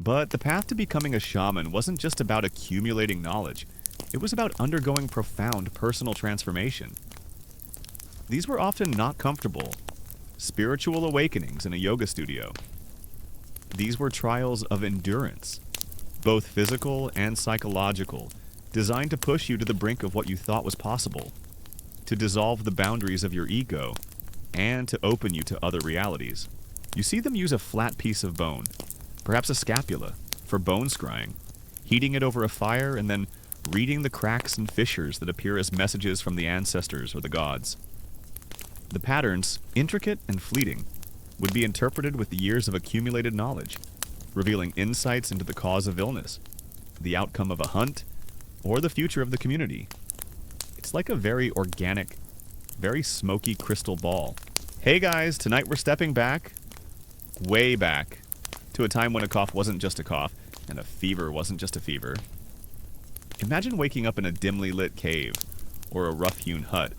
But the path to becoming a shaman wasn't just about accumulating knowledge. It was about undergoing profound personal transformation. These were often not comfortable. Spiritual awakenings in a yoga studio. These were trials of endurance, both physical and psychological, designed to push you to the brink of what you thought was possible, to dissolve the boundaries of your ego, and to open you to other realities. You see them use a flat piece of bone, perhaps a scapula, for bone scrying, heating it over a fire and then reading the cracks and fissures that appear as messages from the ancestors or the gods. The patterns, intricate and fleeting, would be interpreted with the years of accumulated knowledge, revealing insights into the cause of illness, the outcome of a hunt, or the future of the community. It's like a very organic, very smoky crystal ball. Hey guys, tonight we're stepping back, way back, to a time when a cough wasn't just a cough, and a fever wasn't just a fever. Imagine waking up in a dimly lit cave, or a rough-hewn hut,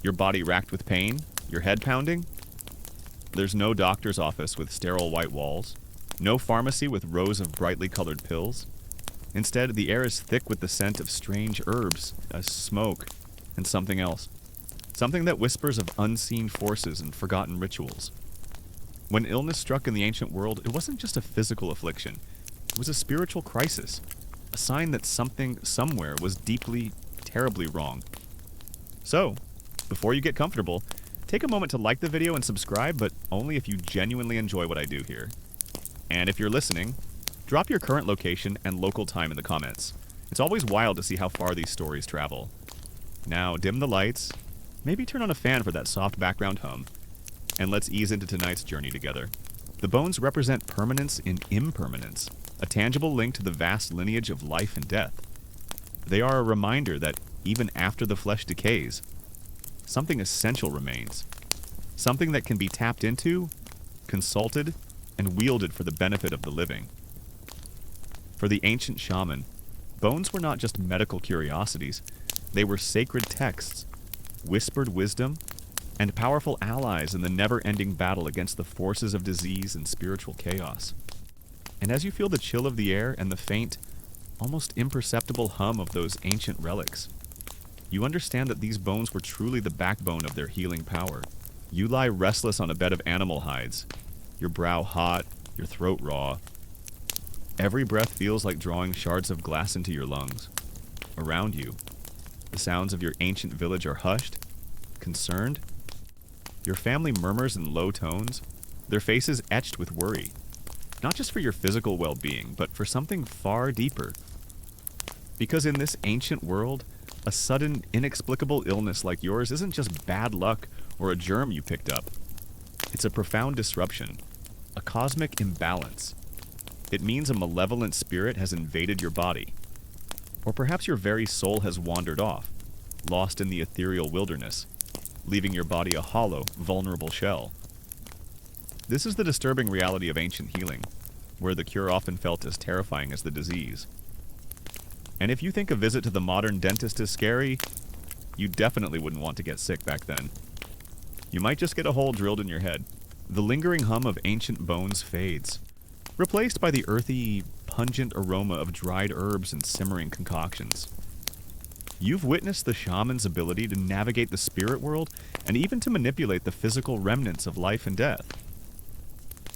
your body racked with pain, your head pounding. There's no doctor's office with sterile white walls, no pharmacy with rows of brightly colored pills. Instead, the air is thick with the scent of strange herbs, smoke, and something else. Something that whispers of unseen forces and forgotten rituals. When illness struck in the ancient world, it wasn't just a physical affliction. It was a spiritual crisis, a sign that something somewhere was deeply, terribly wrong. So, before you get comfortable, take a moment to like the video and subscribe, but only if you genuinely enjoy what I do here. And if you're listening, drop your current location and local time in the comments. It's always wild to see how far these stories travel. Now, dim the lights, maybe turn on a fan for that soft background hum, and let's ease into tonight's journey together. The bones represent permanence in impermanence, a tangible link to the vast lineage of life and death. They are a reminder that even after the flesh decays, something essential remains. Something that can be tapped into, consulted, and wielded for the benefit of the living. For the ancient shaman, bones were not just medical curiosities. They were sacred texts, whispered wisdom, and powerful allies in the never-ending battle against the forces of disease and spiritual chaos. And as you feel the chill of the air and the faint, almost imperceptible hum of those ancient relics, you understand that these bones were truly the backbone of their healing power. You lie restless on a bed of animal hides, your brow hot, your throat raw. Every breath feels like drawing shards of glass into your lungs. Around you, the sounds of your ancient village are hushed, concerned. Your family murmurs in low tones, their faces etched with worry. Not just for your physical well-being, but for something far deeper. Because in this ancient world, a sudden, inexplicable illness like yours isn't just bad luck or a germ you picked up. It's a profound disruption, a cosmic imbalance. It means a malevolent spirit has invaded your body. Or perhaps your very soul has wandered off, lost in the ethereal wilderness, leaving your body a hollow, vulnerable shell. This is the disturbing reality of ancient healing, where the cure often felt as terrifying as the disease. And if you think a visit to the modern dentist is scary, you definitely wouldn't want to get sick back then. You might just get a hole drilled in your head. The lingering hum of ancient bones fades, replaced by the earthy, pungent aroma of dried herbs and simmering concoctions. You've witnessed the shaman's ability to navigate the spirit world and even to manipulate the physical remnants of life and death.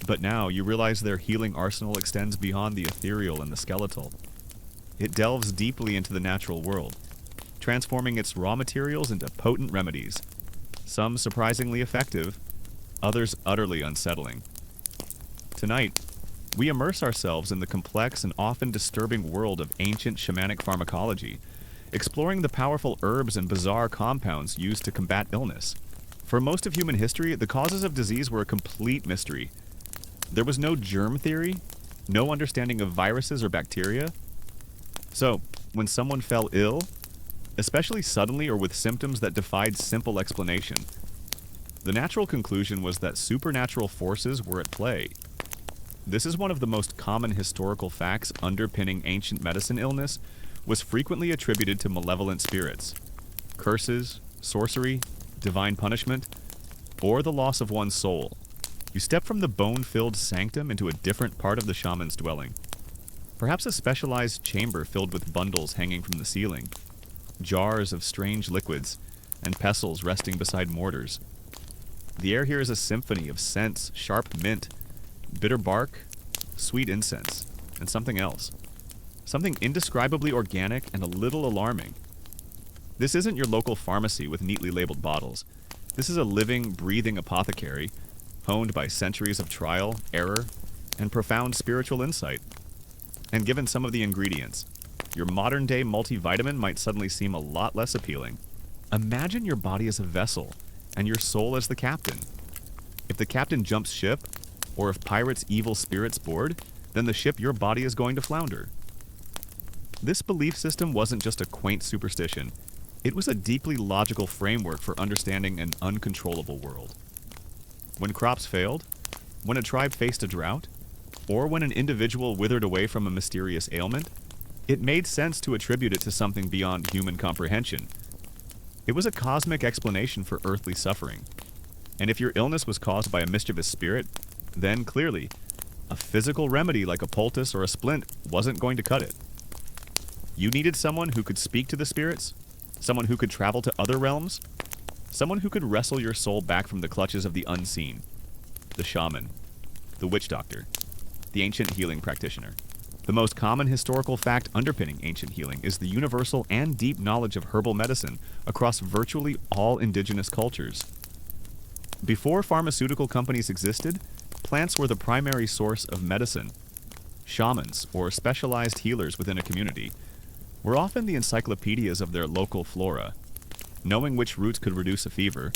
But now you realize their healing arsenal extends beyond the ethereal and the skeletal. It delves deeply into the natural world, transforming its raw materials into potent remedies, some surprisingly effective, others utterly unsettling. Tonight, we immerse ourselves in the complex and often disturbing world of ancient shamanic pharmacology, exploring the powerful herbs and bizarre compounds used to combat illness. For most of human history, the causes of disease were a complete mystery. There was no germ theory, no understanding of viruses or bacteria. So, when someone fell ill, especially suddenly or with symptoms that defied simple explanation, the natural conclusion was that supernatural forces were at play. This is one of the most common historical facts underpinning ancient medicine. Illness was frequently attributed to malevolent spirits, curses, sorcery, divine punishment, or the loss of one's soul. You step from the bone-filled sanctum into a different part of the shaman's dwelling. Perhaps a specialized chamber filled with bundles hanging from the ceiling, jars of strange liquids, and pestles resting beside mortars. The air here is a symphony of scents: sharp mint, bitter bark, sweet incense, and something else. Something indescribably organic and a little alarming. This isn't your local pharmacy with neatly labeled bottles. This is a living, breathing apothecary, honed by centuries of trial, error, and profound spiritual insight. And given some of the ingredients, your modern-day multivitamin might suddenly seem a lot less appealing. Imagine your body as a vessel, and your soul as the captain. If the captain jumps ship, or if pirates' evil spirits board, then the ship your body is going to flounder. This belief system wasn't just a quaint superstition. It was a deeply logical framework for understanding an uncontrollable world. When crops failed, when a tribe faced a drought, or when an individual withered away from a mysterious ailment, it made sense to attribute it to something beyond human comprehension. It was a cosmic explanation for earthly suffering. And if your illness was caused by a mischievous spirit, then clearly, a physical remedy like a poultice or a splint wasn't going to cut it. You needed someone who could speak to the spirits, someone who could travel to other realms, someone who could wrestle your soul back from the clutches of the unseen. The shaman, the witch doctor, the ancient healing practitioner. The most common historical fact underpinning ancient healing is the universal and deep knowledge of herbal medicine across virtually all indigenous cultures. Before pharmaceutical companies existed, plants were the primary source of medicine. Shamans, or specialized healers within a community, were often the encyclopedias of their local flora, knowing which roots could reduce a fever,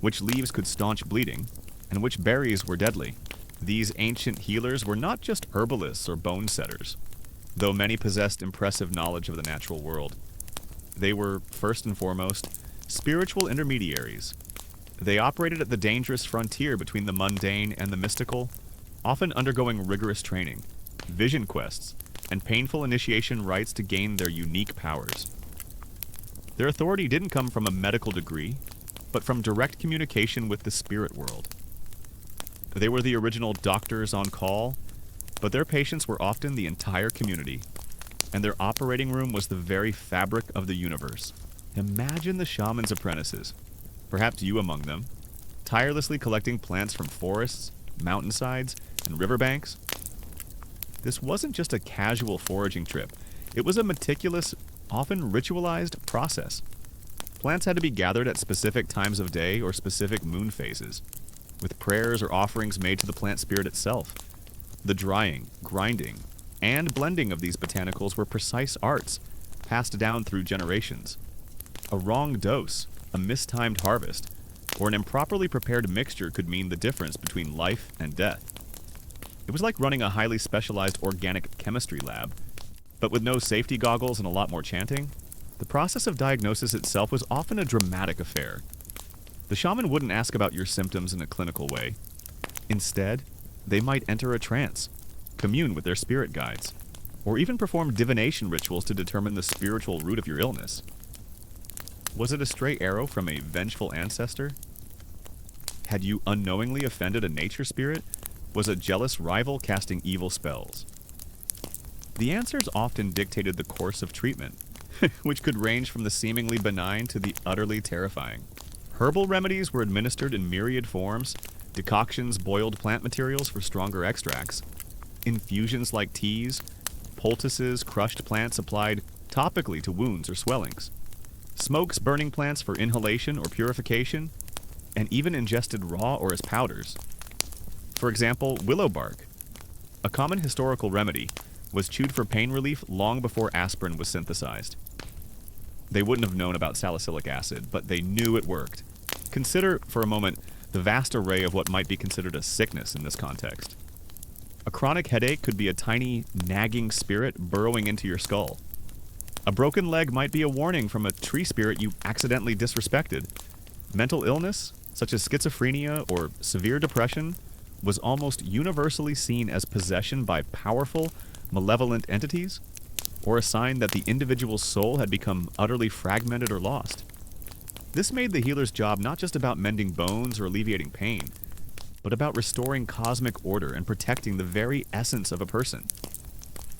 which leaves could staunch bleeding, and which berries were deadly. These ancient healers were not just herbalists or bone setters, though many possessed impressive knowledge of the natural world. They were, first and foremost, spiritual intermediaries. They operated at the dangerous frontier between the mundane and the mystical, often undergoing rigorous training, vision quests, and painful initiation rites to gain their unique powers. Their authority didn't come from a medical degree, but from direct communication with the spirit world. They were the original doctors on call, but their patients were often the entire community, and their operating room was the very fabric of the universe. Imagine the shaman's apprentices, perhaps you among them, tirelessly collecting plants from forests, mountainsides, and riverbanks. This wasn't just a casual foraging trip. It was a meticulous, often ritualized process. Plants had to be gathered at specific times of day or specific moon phases, with prayers or offerings made to the plant spirit itself. The drying, grinding, and blending of these botanicals were precise arts, passed down through generations. A wrong dose, a mistimed harvest, or an improperly prepared mixture could mean the difference between life and death. It was like running a highly specialized organic chemistry lab, but with no safety goggles and a lot more chanting. The process of diagnosis itself was often a dramatic affair. The shaman wouldn't ask about your symptoms in a clinical way. Instead, they might enter a trance, commune with their spirit guides, or even perform divination rituals to determine the spiritual root of your illness. Was it a stray arrow from a vengeful ancestor? Had you unknowingly offended a nature spirit? Was a jealous rival casting evil spells? The answers often dictated the course of treatment, which could range from the seemingly benign to the utterly terrifying. Herbal remedies were administered in myriad forms: decoctions boiled plant materials for stronger extracts, infusions like teas, poultices crushed plants applied topically to wounds or swellings, smokes burning plants for inhalation or purification, and even ingested raw or as powders. For example, willow bark, a common historical remedy, was chewed for pain relief long before aspirin was synthesized. They wouldn't have known about salicylic acid, but they knew it worked. Consider, for a moment, the vast array of what might be considered a sickness in this context. A chronic headache could be a tiny, nagging spirit burrowing into your skull. A broken leg might be a warning from a tree spirit you accidentally disrespected. Mental illness, such as schizophrenia or severe depression, was almost universally seen as possession by powerful, malevolent entities, or a sign that the individual's soul had become utterly fragmented or lost. This made the healer's job not just about mending bones or alleviating pain, but about restoring cosmic order and protecting the very essence of a person.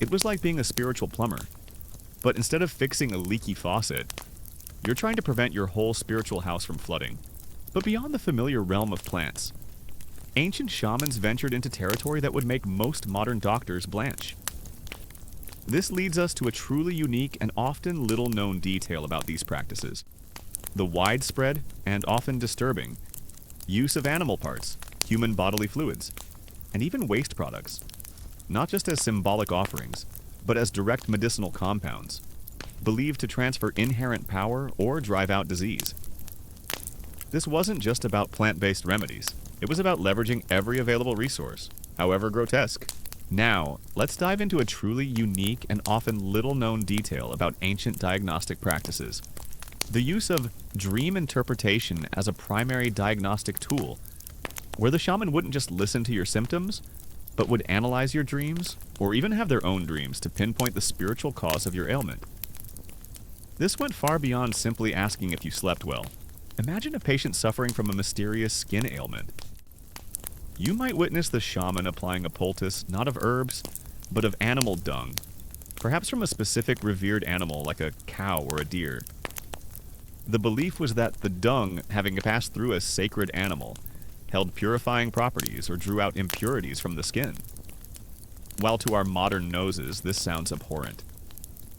It was like being a spiritual plumber. But instead of fixing a leaky faucet, you're trying to prevent your whole spiritual house from flooding. But beyond the familiar realm of plants, ancient shamans ventured into territory that would make most modern doctors blanch. This leads us to a truly unique and often little-known detail about these practices: the widespread and often disturbing use of animal parts, human bodily fluids, and even waste products, not just as symbolic offerings, but as direct medicinal compounds, believed to transfer inherent power or drive out disease. This wasn't just about plant-based remedies. It was about leveraging every available resource, however grotesque. Now, let's dive into a truly unique and often little-known detail about ancient diagnostic practices: the use of dream interpretation as a primary diagnostic tool, where the shaman wouldn't just listen to your symptoms, but would analyze your dreams, or even have their own dreams to pinpoint the spiritual cause of your ailment. This went far beyond simply asking if you slept well. Imagine a patient suffering from a mysterious skin ailment. You might witness the shaman applying a poultice not of herbs, but of animal dung, perhaps from a specific revered animal like a cow or a deer. The belief was that the dung, having passed through a sacred animal, held purifying properties or drew out impurities from the skin. While to our modern noses, this sounds abhorrent.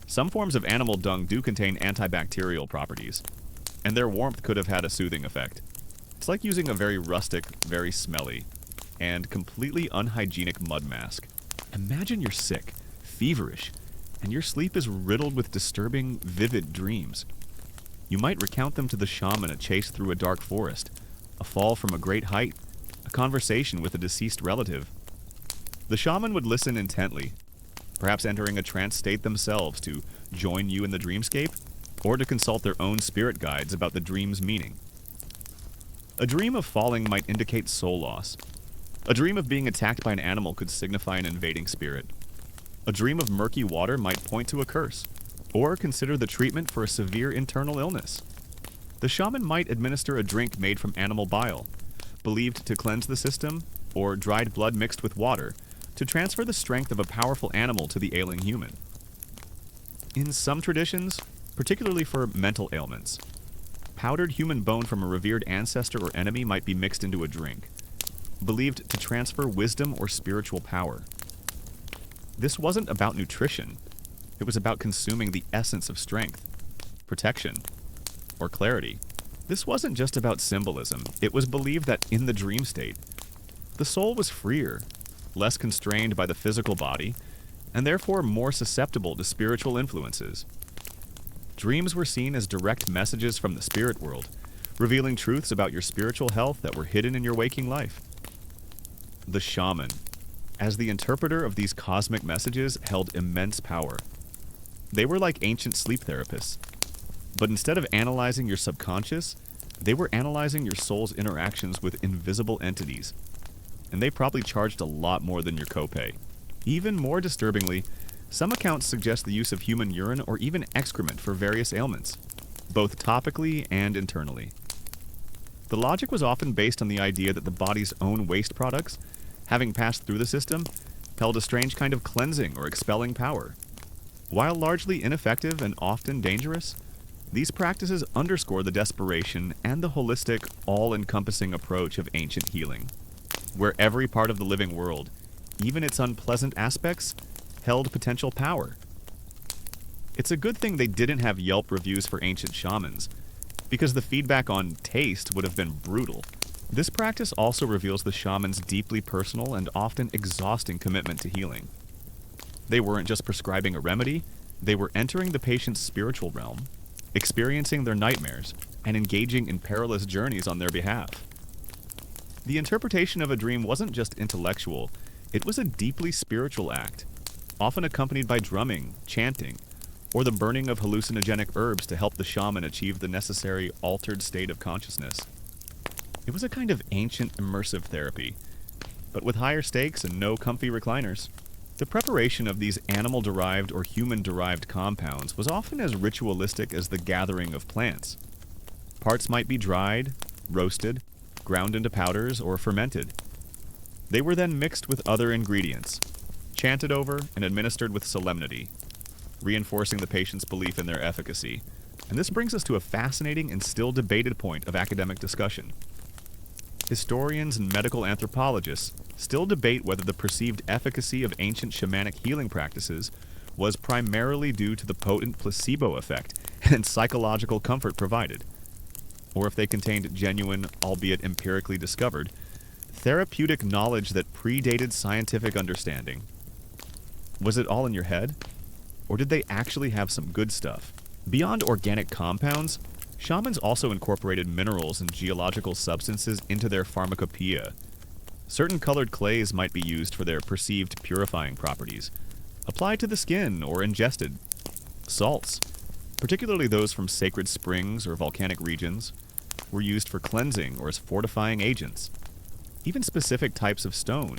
Some forms of animal dung do contain antibacterial properties, and their warmth could have had a soothing effect. It's like using a very rustic, very smelly, and completely unhygienic mud mask. Imagine you're sick, feverish, and your sleep is riddled with disturbing, vivid dreams. You might recount them to the shaman: a chase through a dark forest, a fall from a great height, a conversation with a deceased relative. The shaman would listen intently, perhaps entering a trance state themselves to join you in the dreamscape, or to consult their own spirit guides about the dream's meaning. A dream of falling might indicate soul loss. A dream of being attacked by an animal could signify an invading spirit. A dream of murky water might point to a curse, or consider the treatment for a severe internal illness. The shaman might administer a drink made from animal bile, believed to cleanse the system, or dried blood mixed with water, to transfer the strength of a powerful animal to the ailing human. In some traditions, particularly for mental ailments, powdered human bone from a revered ancestor or enemy might be mixed into a drink, believed to transfer wisdom or spiritual power. This wasn't about nutrition. It was about consuming the essence of strength, protection, or clarity. This wasn't just about symbolism. It was believed that in the dream state, the soul was freer, less constrained by the physical body, and therefore more susceptible to spiritual influences. Dreams were seen as direct messages from the spirit world, revealing truths about your spiritual health that were hidden in your waking life. The shaman, as the interpreter of these cosmic messages, held immense power. They were like ancient sleep therapists, but instead of analyzing your subconscious, they were analyzing your soul's interactions with invisible entities, and they probably charged a lot more than your copay. Even more disturbingly, some accounts suggest the use of human urine or even excrement for various ailments, both topically and internally. The logic was often based on the idea that the body's own waste products, having passed through the system, held a strange kind of cleansing or expelling power. While largely ineffective and often dangerous, these practices underscore the desperation and the holistic, all-encompassing approach of ancient healing, where every part of the living world, even its unpleasant aspects, held potential power. It's a good thing they didn't have Yelp reviews for ancient shamans, because the feedback on taste would have been brutal. This practice also reveals the shaman's deeply personal and often exhausting commitment to healing. They weren't just prescribing a remedy, they were entering the patient's spiritual realm, experiencing their nightmares, and engaging in perilous journeys on their behalf. The interpretation of a dream wasn't just intellectual, it was a deeply spiritual act, often accompanied by drumming, chanting, or the burning of hallucinogenic herbs to help the shaman achieve the necessary altered state of consciousness. It was a kind of ancient immersive therapy, but with higher stakes and no comfy recliners. The preparation of these animal-derived or human-derived compounds was often as ritualistic as the gathering of plants. Parts might be dried, roasted, ground into powders, or fermented. They were then mixed with other ingredients, chanted over and administered with solemnity, reinforcing the patient's belief in their efficacy. And this brings us to a fascinating and still debated point of academic discussion. Historians and medical anthropologists still debate whether the perceived efficacy of ancient shamanic healing practices was primarily due to the potent placebo effect and psychological comfort provided, or if they contained genuine, albeit empirically discovered, therapeutic knowledge that predated scientific understanding. Was it all in your head? Or did they actually have some good stuff? Beyond organic compounds, shamans also incorporated minerals and geological substances into their pharmacopoeia. Certain colored clays might be used for their perceived purifying properties, applied to the skin or ingested. Salts, particularly those from sacred springs or volcanic regions, were used for cleansing or as fortifying agents. Even specific types of stone,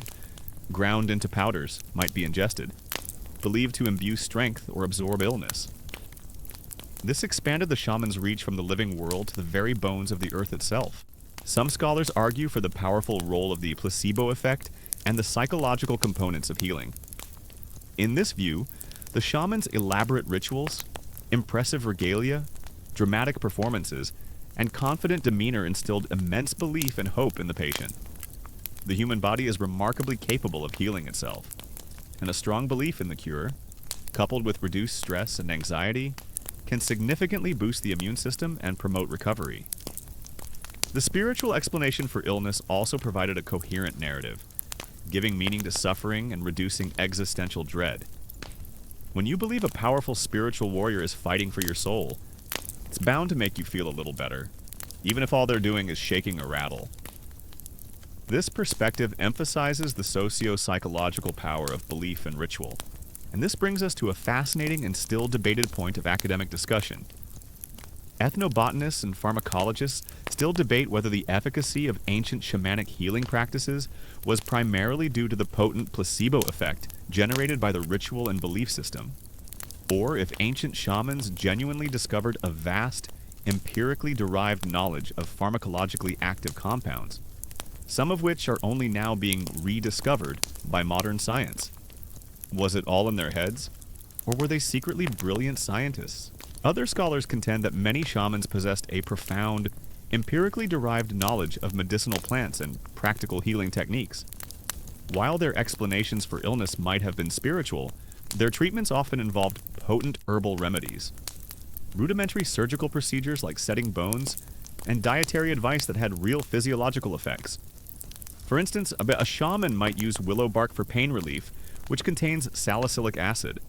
ground into powders, might be ingested, believed to imbue strength or absorb illness. This expanded the shaman's reach from the living world to the very bones of the earth itself. Some scholars argue for the powerful role of the placebo effect and the psychological components of healing. In this view, the shaman's elaborate rituals, impressive regalia, dramatic performances, and confident demeanor instilled immense belief and hope in the patient. The human body is remarkably capable of healing itself, and a strong belief in the cure, coupled with reduced stress and anxiety, can significantly boost the immune system and promote recovery. The spiritual explanation for illness also provided a coherent narrative, giving meaning to suffering and reducing existential dread. When you believe a powerful spiritual warrior is fighting for your soul, it's bound to make you feel a little better, even if all they're doing is shaking a rattle. This perspective emphasizes the socio-psychological power of belief and ritual, and this brings us to a fascinating and still debated point of academic discussion. Ethnobotanists and pharmacologists still debate whether the efficacy of ancient shamanic healing practices was primarily due to the potent placebo effect generated by the ritual and belief system, or if ancient shamans genuinely discovered a vast, empirically derived knowledge of pharmacologically active compounds, some of which are only now being rediscovered by modern science. Was it all in their heads, or were they secretly brilliant scientists? Other scholars contend that many shamans possessed a profound, empirically derived knowledge of medicinal plants and practical healing techniques. While their explanations for illness might have been spiritual, their treatments often involved potent herbal remedies, rudimentary surgical procedures like setting bones, and dietary advice that had real physiological effects. For instance, a shaman might use willow bark for pain relief, which contains salicylic acid,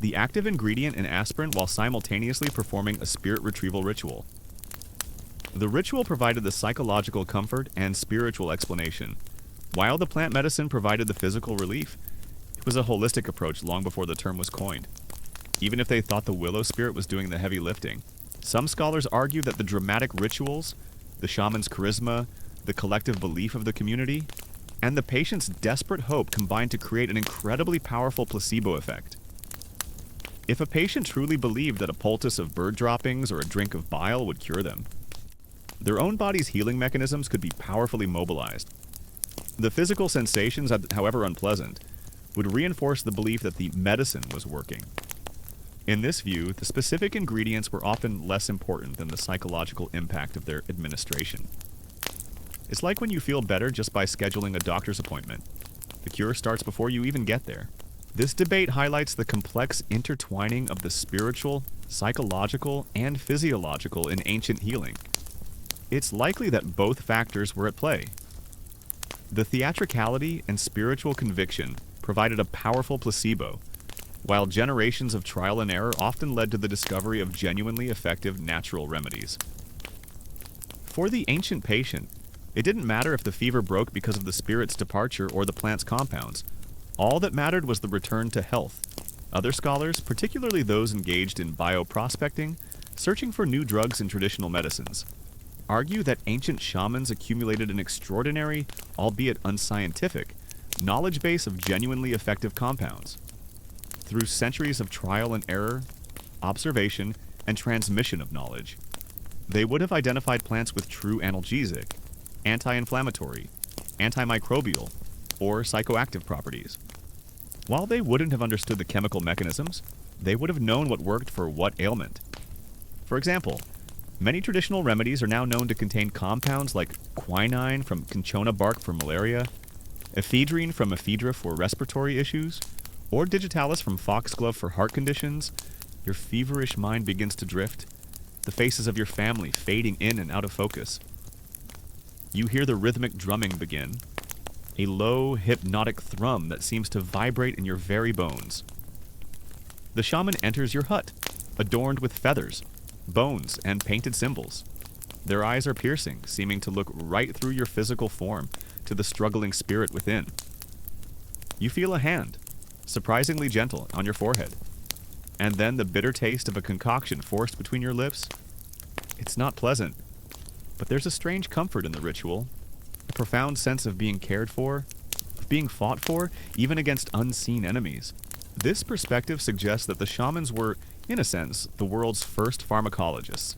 the active ingredient in aspirin, while simultaneously performing a spirit retrieval ritual. The ritual provided the psychological comfort and spiritual explanation, while the plant medicine provided the physical relief. It was a holistic approach long before the term was coined. Even if they thought the willow spirit was doing the heavy lifting, some scholars argue that the dramatic rituals, the shaman's charisma, the collective belief of the community, and the patient's desperate hope combined to create an incredibly powerful placebo effect. If a patient truly believed that a poultice of bird droppings or a drink of bile would cure them, their own body's healing mechanisms could be powerfully mobilized. The physical sensations, however unpleasant, would reinforce the belief that the medicine was working. In this view, the specific ingredients were often less important than the psychological impact of their administration. It's like when you feel better just by scheduling a doctor's appointment. The cure starts before you even get there. This debate highlights the complex intertwining of the spiritual, psychological, and physiological in ancient healing. It's likely that both factors were at play. The theatricality and spiritual conviction provided a powerful placebo, while generations of trial and error often led to the discovery of genuinely effective natural remedies. For the ancient patient, it didn't matter if the fever broke because of the spirit's departure or the plant's compounds. All that mattered was the return to health. Other scholars, particularly those engaged in bioprospecting, searching for new drugs and traditional medicines, argue that ancient shamans accumulated an extraordinary, albeit unscientific, knowledge base of genuinely effective compounds. Through centuries of trial and error, observation, and transmission of knowledge, they would have identified plants with true analgesic, anti-inflammatory, antimicrobial, or psychoactive properties. While they wouldn't have understood the chemical mechanisms, they would have known what worked for what ailment. For example, many traditional remedies are now known to contain compounds like quinine from cinchona bark for malaria, ephedrine from ephedra for respiratory issues, or digitalis from foxglove for heart conditions. Your feverish mind begins to drift, the faces of your family fading in and out of focus. You hear the rhythmic drumming begin, a low, hypnotic thrum that seems to vibrate in your very bones. The shaman enters your hut, adorned with feathers, bones, and painted symbols. Their eyes are piercing, seeming to look right through your physical form to the struggling spirit within. You feel a hand, surprisingly gentle, on your forehead, and then the bitter taste of a concoction forced between your lips. It's not pleasant, but there's a strange comfort in the ritual, a profound sense of being cared for, of being fought for, even against unseen enemies. This perspective suggests that the shamans were, in a sense, the world's first pharmacologists,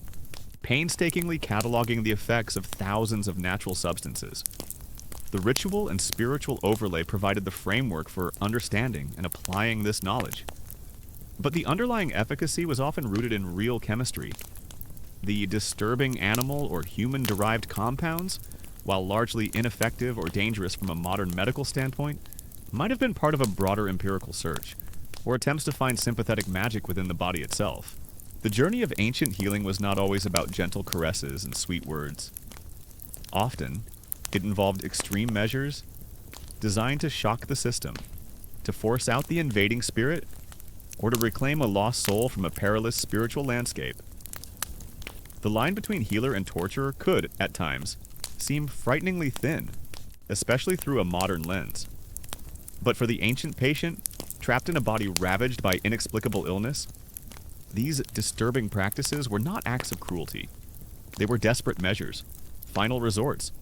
painstakingly cataloging the effects of thousands of natural substances. The ritual and spiritual overlay provided the framework for understanding and applying this knowledge. But the underlying efficacy was often rooted in real chemistry. The disturbing animal or human-derived compounds, while largely ineffective or dangerous from a modern medical standpoint, might have been part of a broader empirical search, or attempts to find sympathetic magic within the body itself. The journey of ancient healing was not always about gentle caresses and sweet words. Often, it involved extreme measures designed to shock the system, to force out the invading spirit, or to reclaim a lost soul from a perilous spiritual landscape. The line between healer and torturer could, at times, seem frighteningly thin, especially through a modern lens. But for the ancient patient, trapped in a body ravaged by inexplicable illness, these disturbing practices were not acts of cruelty. They were desperate measures, final resorts,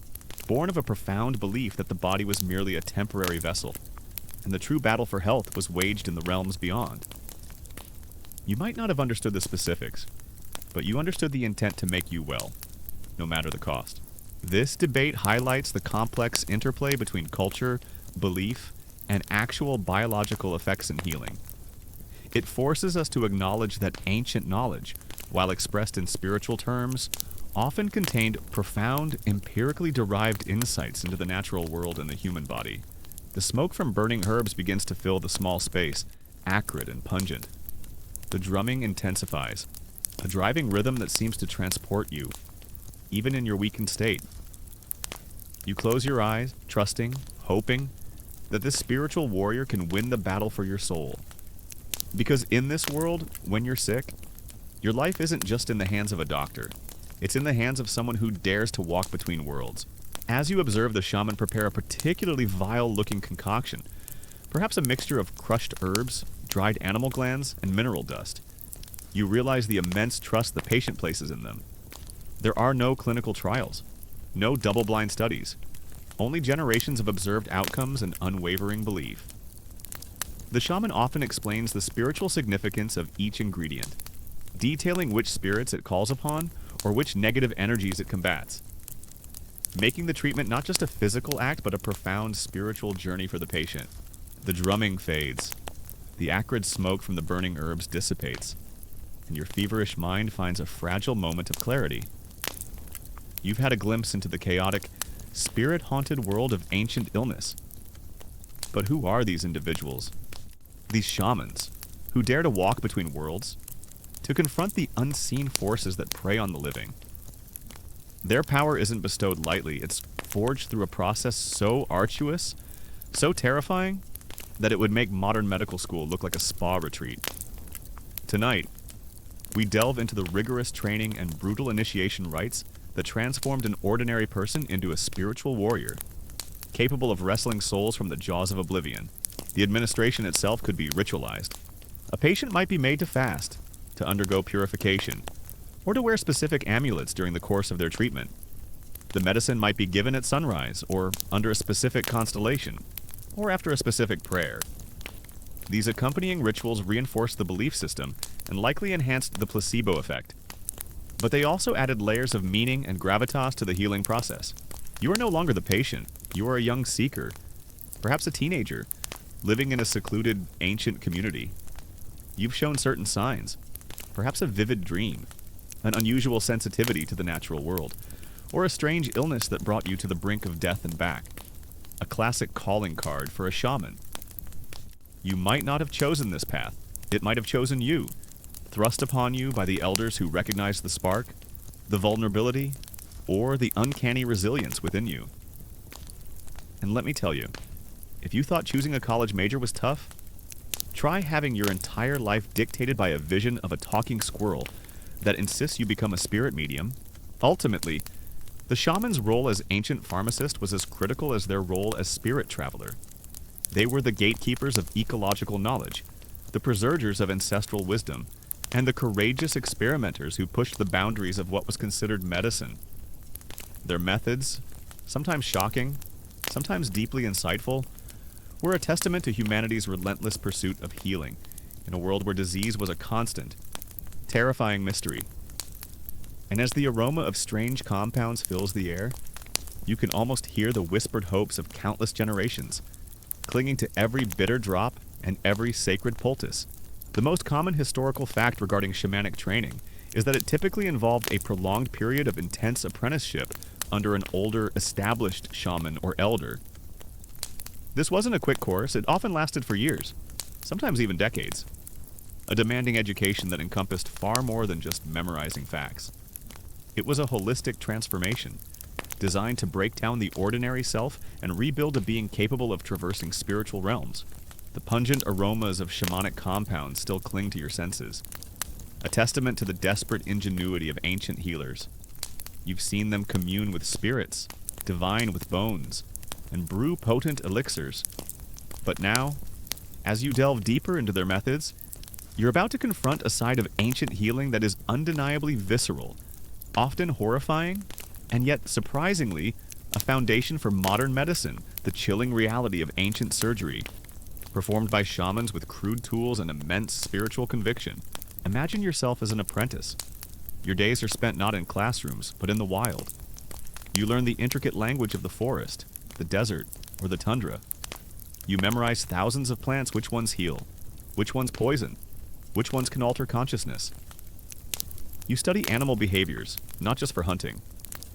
born of a profound belief that the body was merely a temporary vessel, and the true battle for health was waged in the realms beyond. You might not have understood the specifics, but you understood the intent to make you well, no matter the cost. This debate highlights the complex interplay between culture, belief, and actual biological effects in healing. It forces us to acknowledge that ancient knowledge, while expressed in spiritual terms, often contained profound, empirically derived insights into the natural world and the human body. The smoke from burning herbs begins to fill the small space, acrid and pungent. The drumming intensifies, a driving rhythm that seems to transport you, even in your weakened state. You close your eyes, trusting, hoping, that this spiritual warrior can win the battle for your soul. Because in this world, when you're sick, your life isn't just in the hands of a doctor. It's in the hands of someone who dares to walk between worlds. As you observe the shaman prepare a particularly vile-looking concoction, perhaps a mixture of crushed herbs, dried animal glands, and mineral dust, you realize the immense trust the patient places in them. There are no clinical trials, no double-blind studies, only generations of observed outcomes and unwavering belief. The shaman often explains the spiritual significance of each ingredient, detailing which spirits it calls upon or which negative energies it combats, making the treatment not just a physical act but a profound spiritual journey for the patient. The drumming fades, the acrid smoke from the burning herbs dissipates, and your feverish mind finds a fragile moment of clarity. You've had a glimpse into the chaotic, spirit-haunted world of ancient illness. But who are these individuals? These shamans, who dare to walk between worlds, to confront the unseen forces that prey on the living. Their power isn't bestowed lightly, it's forged through a process so arduous, so terrifying, that it would make modern medical school look like a spa retreat. Tonight, we delve into the rigorous training and brutal initiation rites that transformed an ordinary person into a spiritual warrior, capable of wrestling souls from the jaws of oblivion. The administration itself could be ritualized. A patient might be made to fast, to undergo purification, or to wear specific amulets during the course of their treatment. The medicine might be given at sunrise, or under a specific constellation, or after a specific prayer. These accompanying rituals reinforced the belief system and likely enhanced the placebo effect. But they also added layers of meaning and gravitas to the healing process. You are no longer the patient. You are a young seeker, perhaps a teenager, living in a secluded, ancient community. You've shown certain signs, perhaps a vivid dream, an unusual sensitivity to the natural world, or a strange illness that brought you to the brink of death and back. A classic calling card for a shaman. You might not have chosen this path. It might have chosen you, thrust upon you by the elders who recognized the spark, the vulnerability, or the uncanny resilience within you. And let me tell you, if you thought choosing a college major was tough, try having your entire life dictated by a vision of a talking squirrel that insists you become a spirit medium. Ultimately, the shaman's role as ancient pharmacist was as critical as their role as spirit traveler. They were the gatekeepers of ecological knowledge, the preservers of ancestral wisdom, and the courageous experimenters who pushed the boundaries of what was considered medicine. Their methods, sometimes shocking, sometimes deeply insightful, were a testament to humanity's relentless pursuit of healing in a world where disease was a constant, terrifying mystery. And as the aroma of strange compounds fills the air, you can almost hear the whispered hopes of countless generations, clinging to every bitter drop and every sacred poultice. The most common historical fact regarding shamanic training is that it typically involved a prolonged period of intense apprenticeship under an older, established shaman or elder. This wasn't a quick course. It often lasted for years, sometimes even decades. A demanding education that encompassed far more than just memorizing facts. It was a holistic transformation, designed to break down the ordinary self and rebuild a being capable of traversing spiritual realms. The pungent aromas of shamanic compounds still cling to your senses, a testament to the desperate ingenuity of ancient healers. You've seen them commune with spirits, divine with bones, and brew potent elixirs. But now, as you delve deeper into their methods, you're about to confront a side of ancient healing that is undeniably visceral, often horrifying, and yet, surprisingly, a foundation for modern medicine, the chilling reality of ancient surgery, performed by shamans with crude tools and immense spiritual conviction. Imagine yourself as an apprentice. Your days are spent not in classrooms, but in the wild. You learn the intricate language of the forest, the desert, or the tundra. You memorize thousands of plants, which ones heal, which ones poison, which ones can alter consciousness. You study animal behaviors, not just for hunting,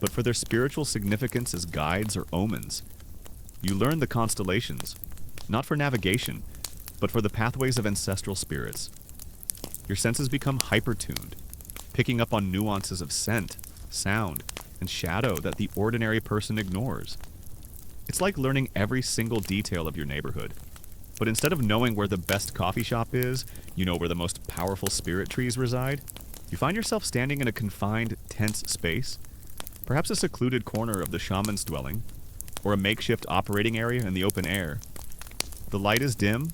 but for their spiritual significance as guides or omens. You learn the constellations, not for navigation, but for the pathways of ancestral spirits. Your senses become hyper-tuned, picking up on nuances of scent, sound, and shadow that the ordinary person ignores. It's like learning every single detail of your neighborhood. But instead of knowing where the best coffee shop is, you know where the most powerful spirit trees reside. You find yourself standing in a confined, tense space, perhaps a secluded corner of the shaman's dwelling, or a makeshift operating area in the open air. The light is dim,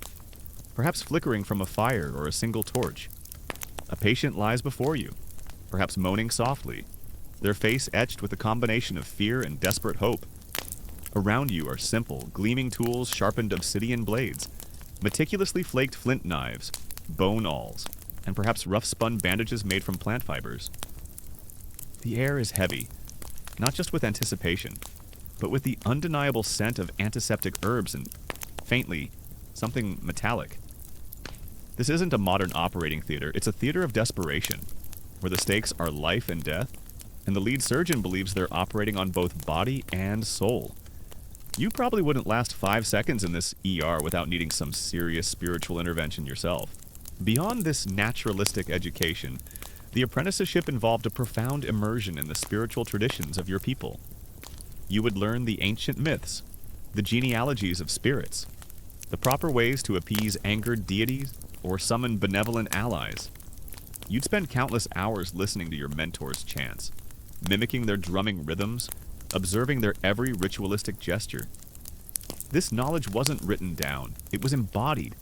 perhaps flickering from a fire or a single torch. A patient lies before you, perhaps moaning softly, their face etched with a combination of fear and desperate hope. Around you are simple, gleaming tools, sharpened obsidian blades, meticulously flaked flint knives, bone awls, and perhaps rough-spun bandages made from plant fibers. The air is heavy, not just with anticipation, but with the undeniable scent of antiseptic herbs and, faintly, something metallic. This isn't a modern operating theater, it's a theater of desperation, where the stakes are life and death, and the lead surgeon believes they're operating on both body and soul. You probably wouldn't last 5 seconds in this ER without needing some serious spiritual intervention yourself. Beyond this naturalistic education, the apprenticeship involved a profound immersion in the spiritual traditions of your people. You would learn the ancient myths, the genealogies of spirits, the proper ways to appease angered deities or summon benevolent allies. You'd spend countless hours listening to your mentors' chants, mimicking their drumming rhythms, observing their every ritualistic gesture. This knowledge wasn't written down, it was embodied,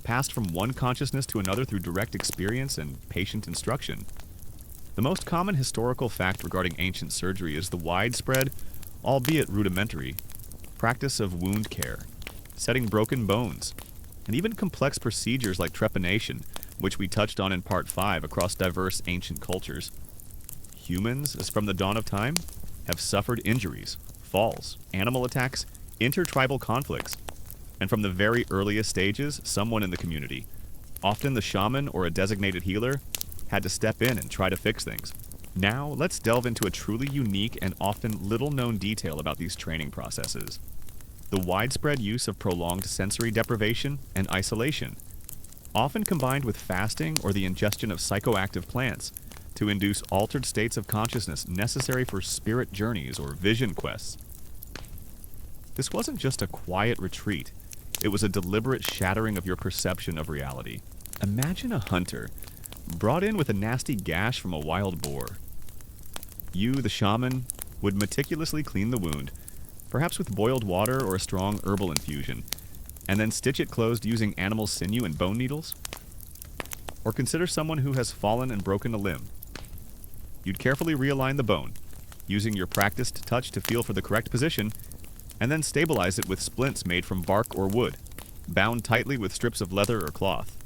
passed from one consciousness to another through direct experience and patient instruction. The most common historical fact regarding ancient surgery is the widespread, albeit rudimentary, practice of wound care, setting broken bones, and even complex procedures like trepanation, which we touched on in Part 5 across diverse ancient cultures. Humans, as from the dawn of time, have suffered injuries, falls, animal attacks, intertribal conflicts. And from the very earliest stages, someone in the community, often the shaman or a designated healer, had to step in and try to fix things. Now, let's delve into a truly unique and often little-known detail about these training processes: the widespread use of prolonged sensory deprivation and isolation, often combined with fasting or the ingestion of psychoactive plants to induce altered states of consciousness necessary for spirit journeys or vision quests. This wasn't just a quiet retreat, it was a deliberate shattering of your perception of reality. Imagine a hunter brought in with a nasty gash from a wild boar. You, the shaman, would meticulously clean the wound, perhaps with boiled water or a strong herbal infusion, and then stitch it closed using animal sinew and bone needles? Or consider someone who has fallen and broken a limb. You'd carefully realign the bone, using your practiced touch to feel for the correct position, and then stabilize it with splints made from bark or wood, bound tightly with strips of leather or cloth.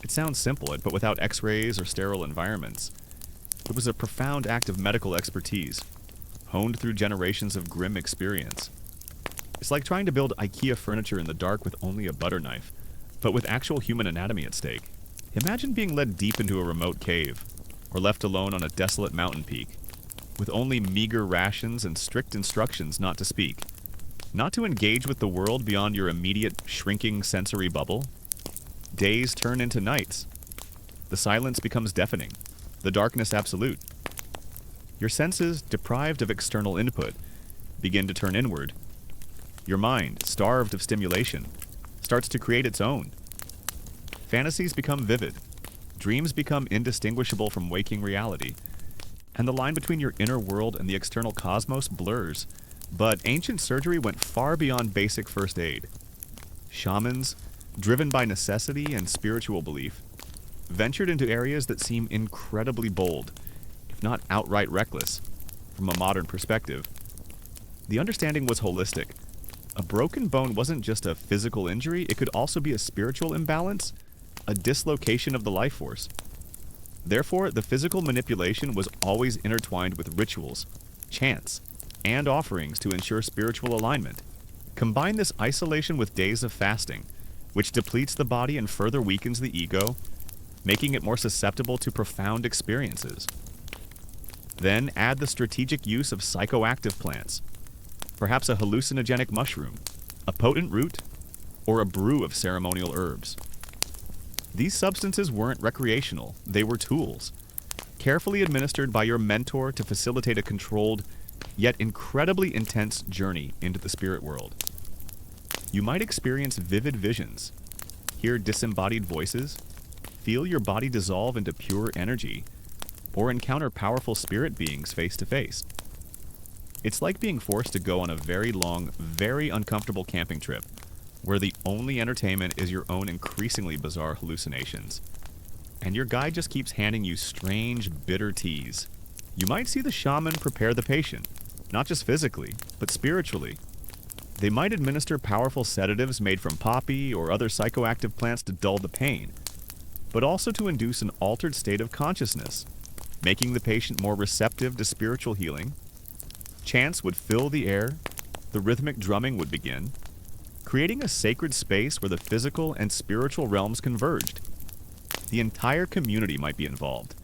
It sounds simple, but without x-rays or sterile environments. It was a profound act of medical expertise, honed through generations of grim experience. It's like trying to build IKEA furniture in the dark with only a butter knife, but with actual human anatomy at stake. Imagine being led deep into a remote cave, or left alone on a desolate mountain peak, with only meager rations and strict instructions not to speak, not to engage with the world beyond your immediate, shrinking sensory bubble. Days turn into nights. The silence becomes deafening, the darkness absolute. Your senses, deprived of external input, begin to turn inward. Your mind, starved of stimulation, starts to create its own. Fantasies become vivid. Dreams become indistinguishable from waking reality. And the line between your inner world and the external cosmos blurs. But ancient surgery went far beyond basic first aid. Shamans, driven by necessity and spiritual belief, ventured into areas that seem incredibly bold, if not outright reckless, from a modern perspective. The understanding was holistic. A broken bone wasn't just a physical injury, it could also be a spiritual imbalance, a dislocation of the life force. Therefore, the physical manipulation was always intertwined with rituals, chants, and offerings to ensure spiritual alignment. Combine this isolation with days of fasting, which depletes the body and further weakens the ego, making it more susceptible to profound experiences. Then add the strategic use of psychoactive plants, perhaps a hallucinogenic mushroom, a potent root, or a brew of ceremonial herbs. These substances weren't recreational, they were tools, carefully administered by your mentor to facilitate a controlled, yet incredibly intense journey into the spirit world. You might experience vivid visions, hear disembodied voices, feel your body dissolve into pure energy, or encounter powerful spirit beings face to face. It's like being forced to go on a very long, very uncomfortable camping trip, where the only entertainment is your own increasingly bizarre hallucinations. And your guide just keeps handing you strange, bitter teas. You might see the shaman prepare the patient, not just physically, but spiritually. They might administer powerful sedatives made from poppy or other psychoactive plants to dull the pain, but also to induce an altered state of consciousness, making the patient more receptive to spiritual healing. Chants would fill the air, the rhythmic drumming would begin, creating a sacred space where the physical and spiritual realms converged. The entire community might be involved,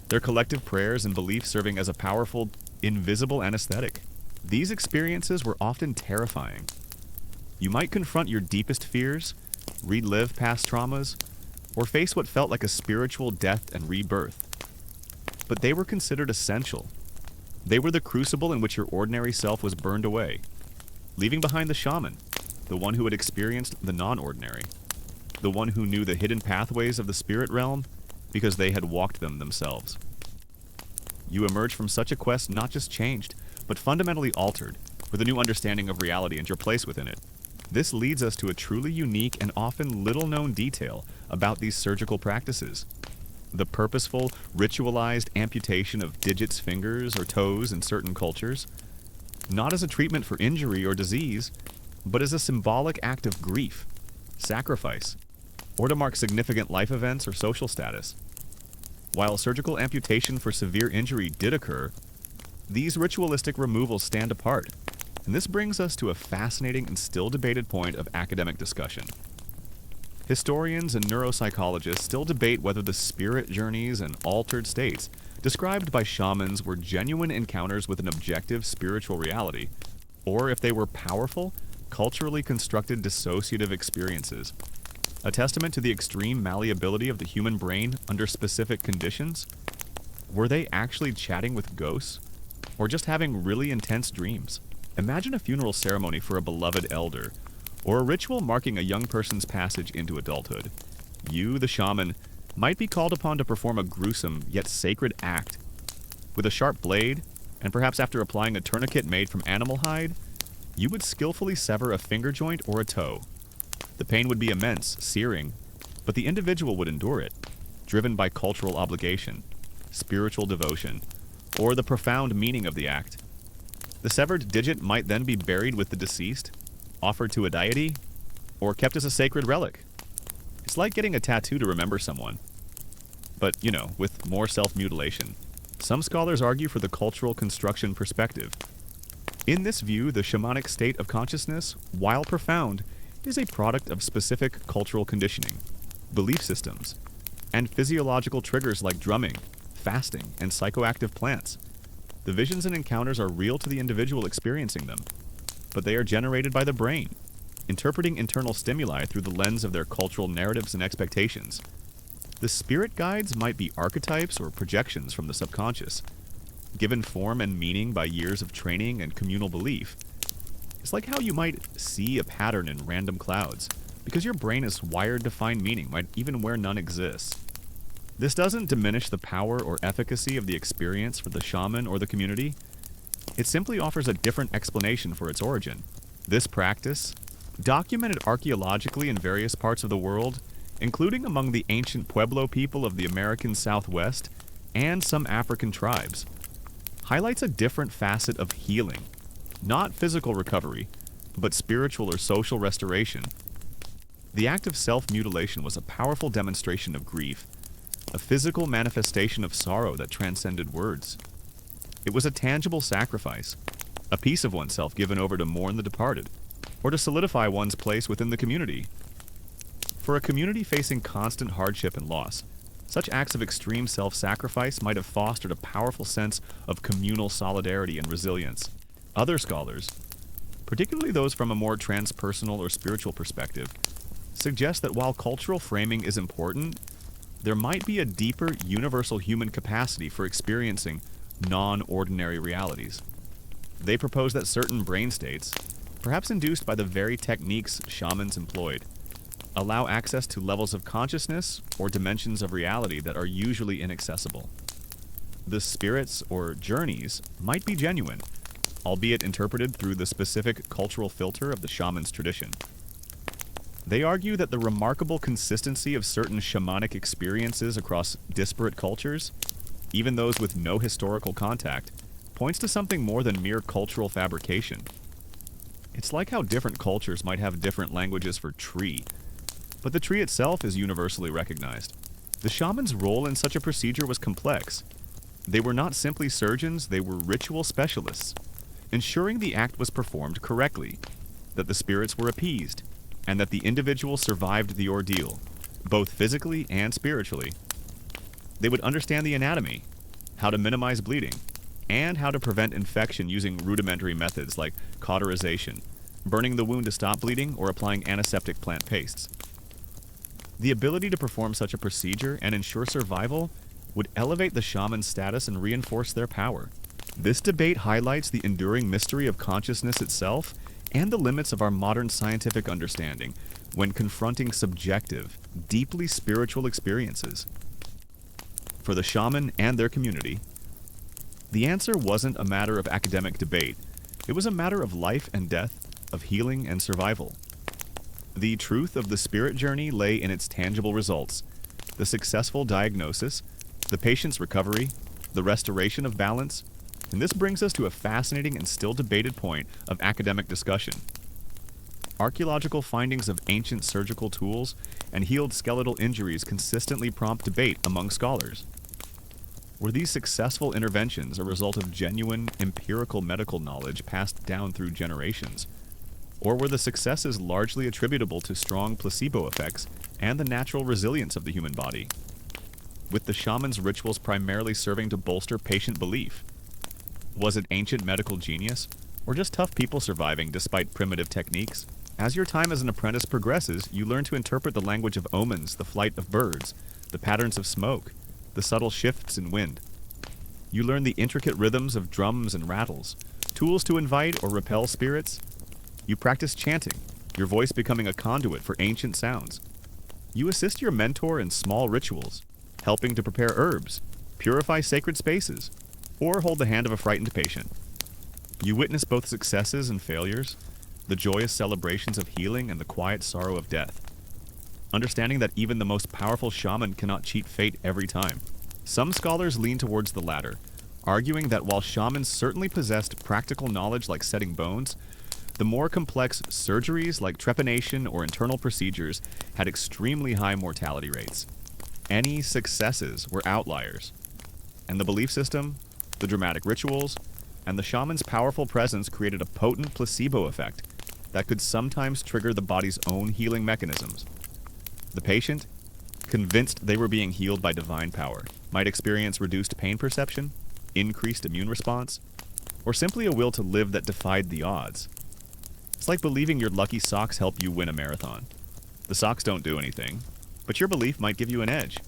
their collective prayers and beliefs serving as a powerful, invisible anesthetic. These experiences were often terrifying. You might confront your deepest fears, relive past traumas, or face what felt like a spiritual death and rebirth. But they were considered essential. They were the crucible in which your ordinary self was burned away, leaving behind the shaman, the one who had experienced the non-ordinary, the one who knew the hidden pathways of the spirit realm because they had walked them themselves. You emerge from such a quest not just changed, but fundamentally altered, with a new understanding of reality and your place within it. This leads us to a truly unique and often little-known detail about these surgical practices: the purposeful, ritualized amputation of digits, fingers, or toes in certain cultures, not as a treatment for injury or disease, but as a symbolic act of grief, sacrifice, or to mark significant life events or social status. While surgical amputation for severe injury did occur, these ritualistic removals stand apart. And this brings us to a fascinating and still debated point of academic discussion. Historians and neuropsychologists still debate whether the spirit journeys and altered states described by shamans were genuine encounters with an objective spiritual reality, or if they were powerful, culturally constructed dissociative experiences, a testament to the extreme malleability of the human brain under specific conditions. Were they actually chatting with ghosts, or just having really intense dreams? Imagine a funeral ceremony for a beloved elder, or a ritual marking a young person's passage into adulthood. You, the shaman, might be called upon to perform a gruesome yet sacred act. With a sharp blade, and perhaps after applying a tourniquet made from animal hide, you would skillfully sever a finger joint or a toe. The pain would be immense, searing, but the individual would endure it, driven by cultural obligation, spiritual devotion, or the profound meaning of the act. The severed digit might then be buried with the deceased, offered to a deity, or kept as a sacred relic. It's like getting a tattoo to remember someone, but, with more self-mutilation. Some scholars argue for the cultural construction perspective. In this view, the shamanic state of consciousness, while profound, is a product of specific cultural conditioning, belief systems, and physiological triggers like drumming, fasting, and psychoactive plants. The visions and encounters are real to the individual experiencing them, but they are generated by the brain, interpreting internal stimuli through the lens of their cultural narratives and expectations. The spirit guides might be archetypes or projections from the subconscious, given form and meaning by years of training and communal belief. It's like how you might see a pattern in random clouds, because your brain is wired to find meaning, even where none exists. This doesn't diminish the power or efficacy of the experience for the shaman or the community. It simply offers a different explanation for its origin. This practice, documented archaeologically in various parts of the world, including among the ancient Pueblo people of the American Southwest and some African tribes, highlights a different facet of healing, not physical recovery, but spiritual or social restoration. The act of self-mutilation was a powerful demonstration of grief, a physical manifestation of sorrow that transcended words. It was a tangible sacrifice, a piece of oneself given over to mourn the departed, or to solidify one's place within the community. For a community facing constant hardship and loss, such acts of extreme self-sacrifice might have fostered a powerful sense of communal solidarity and resilience. Other scholars, particularly those from a more transpersonal or spiritual perspective, suggest that while cultural framing is important, there might be a deeper, universal human capacity for experiencing non-ordinary realities. They propose that certain brain states, perhaps induced by the very techniques shamans employed, allow access to levels of consciousness or dimensions of reality that are usually inaccessible. The spirits or journeys might be genuine, albeit interpreted through the specific cultural filter of the shaman's tradition. They argue that the remarkable consistency of certain shamanic experiences across disparate cultures, even those with no historical contact, points to something more than mere cultural fabrication. It's like how different cultures might have different languages for tree, but the tree itself is universally recognized. The shaman's role in such a procedure was complex. They were not simply surgeons, they were ritual specialists, ensuring the act was performed correctly, that the spirits were appeased, and that the individual survived the ordeal, both physically and spiritually. They would understand the anatomy, how to minimize bleeding, and how to prevent infection using rudimentary methods like cauterization, burning the wound to stop bleeding, or applying antiseptic plant pastes. The ability to perform such a procedure and ensure survival would elevate the shaman's status and reinforce their power. This debate highlights the enduring mystery of consciousness itself and the limits of our modern scientific understanding when confronting subjective, deeply spiritual experiences. For the shaman and their community, the answer wasn't a matter of academic debate. It was a matter of life and death, of healing and survival. The truth of the spirit journey lay in its tangible results: the successful diagnosis, the patient's recovery, the restoration of balance. And this brings us to a fascinating and still debated point of academic discussion. Archaeological findings of ancient surgical tools and healed skeletal injuries consistently prompt debate among scholars. Were these successful interventions a result of genuine, empirical medical knowledge passed down through generations? Or were the successes largely attributable to strong placebo effects and the natural resilience of the human body? With the shaman's rituals primarily serving to bolster patient belief? Was it ancient medical genius, or just tough people surviving despite primitive techniques? As your time as an apprentice progresses, you learn to interpret the language of omens, the flight of birds, the patterns of smoke, the subtle shifts in wind. You learn the intricate rhythms of drums and rattles, tools to invite or repel spirits. You practice chanting, your voice becoming a conduit for ancient sounds. You assist your mentor in small rituals, helping to prepare herbs, purify sacred spaces, or hold the hand of a frightened patient. You witness both successes and failures, the joyous celebrations of healing and the quiet sorrow of death. Understanding that even the most powerful shaman cannot cheat fate every time. Some scholars lean towards the latter, arguing that while shamans certainly possessed practical knowledge like setting bones, the more complex surgeries like trepanation or internal procedures had extremely high mortality rates. Any successes were outliers, and the belief system, the dramatic rituals, and the shaman's powerful presence created a potent placebo effect that could sometimes trigger the body's own healing mechanisms. The patient, convinced they were being healed by divine power, might experience reduced pain perception, increased immune response, or simply a will to live that defied the odds. It's like believing your lucky socks help you win a marathon. The socks don't do anything, but your belief might give you an edge.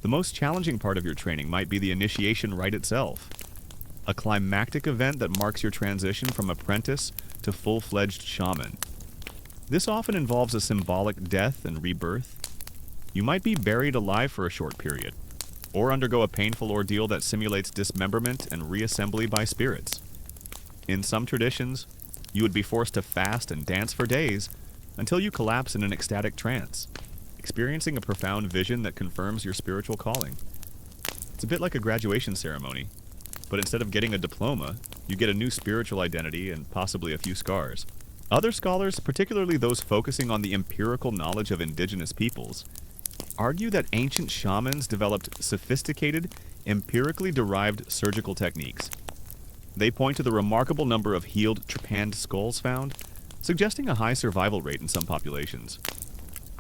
The most challenging part of your training might be the initiation rite itself, a climactic event that marks your transition from apprentice to full-fledged shaman. This often involves a symbolic death and rebirth. You might be buried alive for a short period, or undergo a painful ordeal that simulates dismemberment and reassembly by spirits. In some traditions, you would be forced to fast and dance for days until you collapse in an ecstatic trance, experiencing a profound vision that confirms your spiritual calling. It's a bit like a graduation ceremony, but instead of getting a diploma, you get a new spiritual identity and possibly a few scars. Other scholars, particularly those focusing on the empirical knowledge of indigenous peoples, argue that ancient shamans developed sophisticated, empirically derived surgical techniques. They point to the remarkable number of healed trepanned skulls found, suggesting a high survival rate in some populations.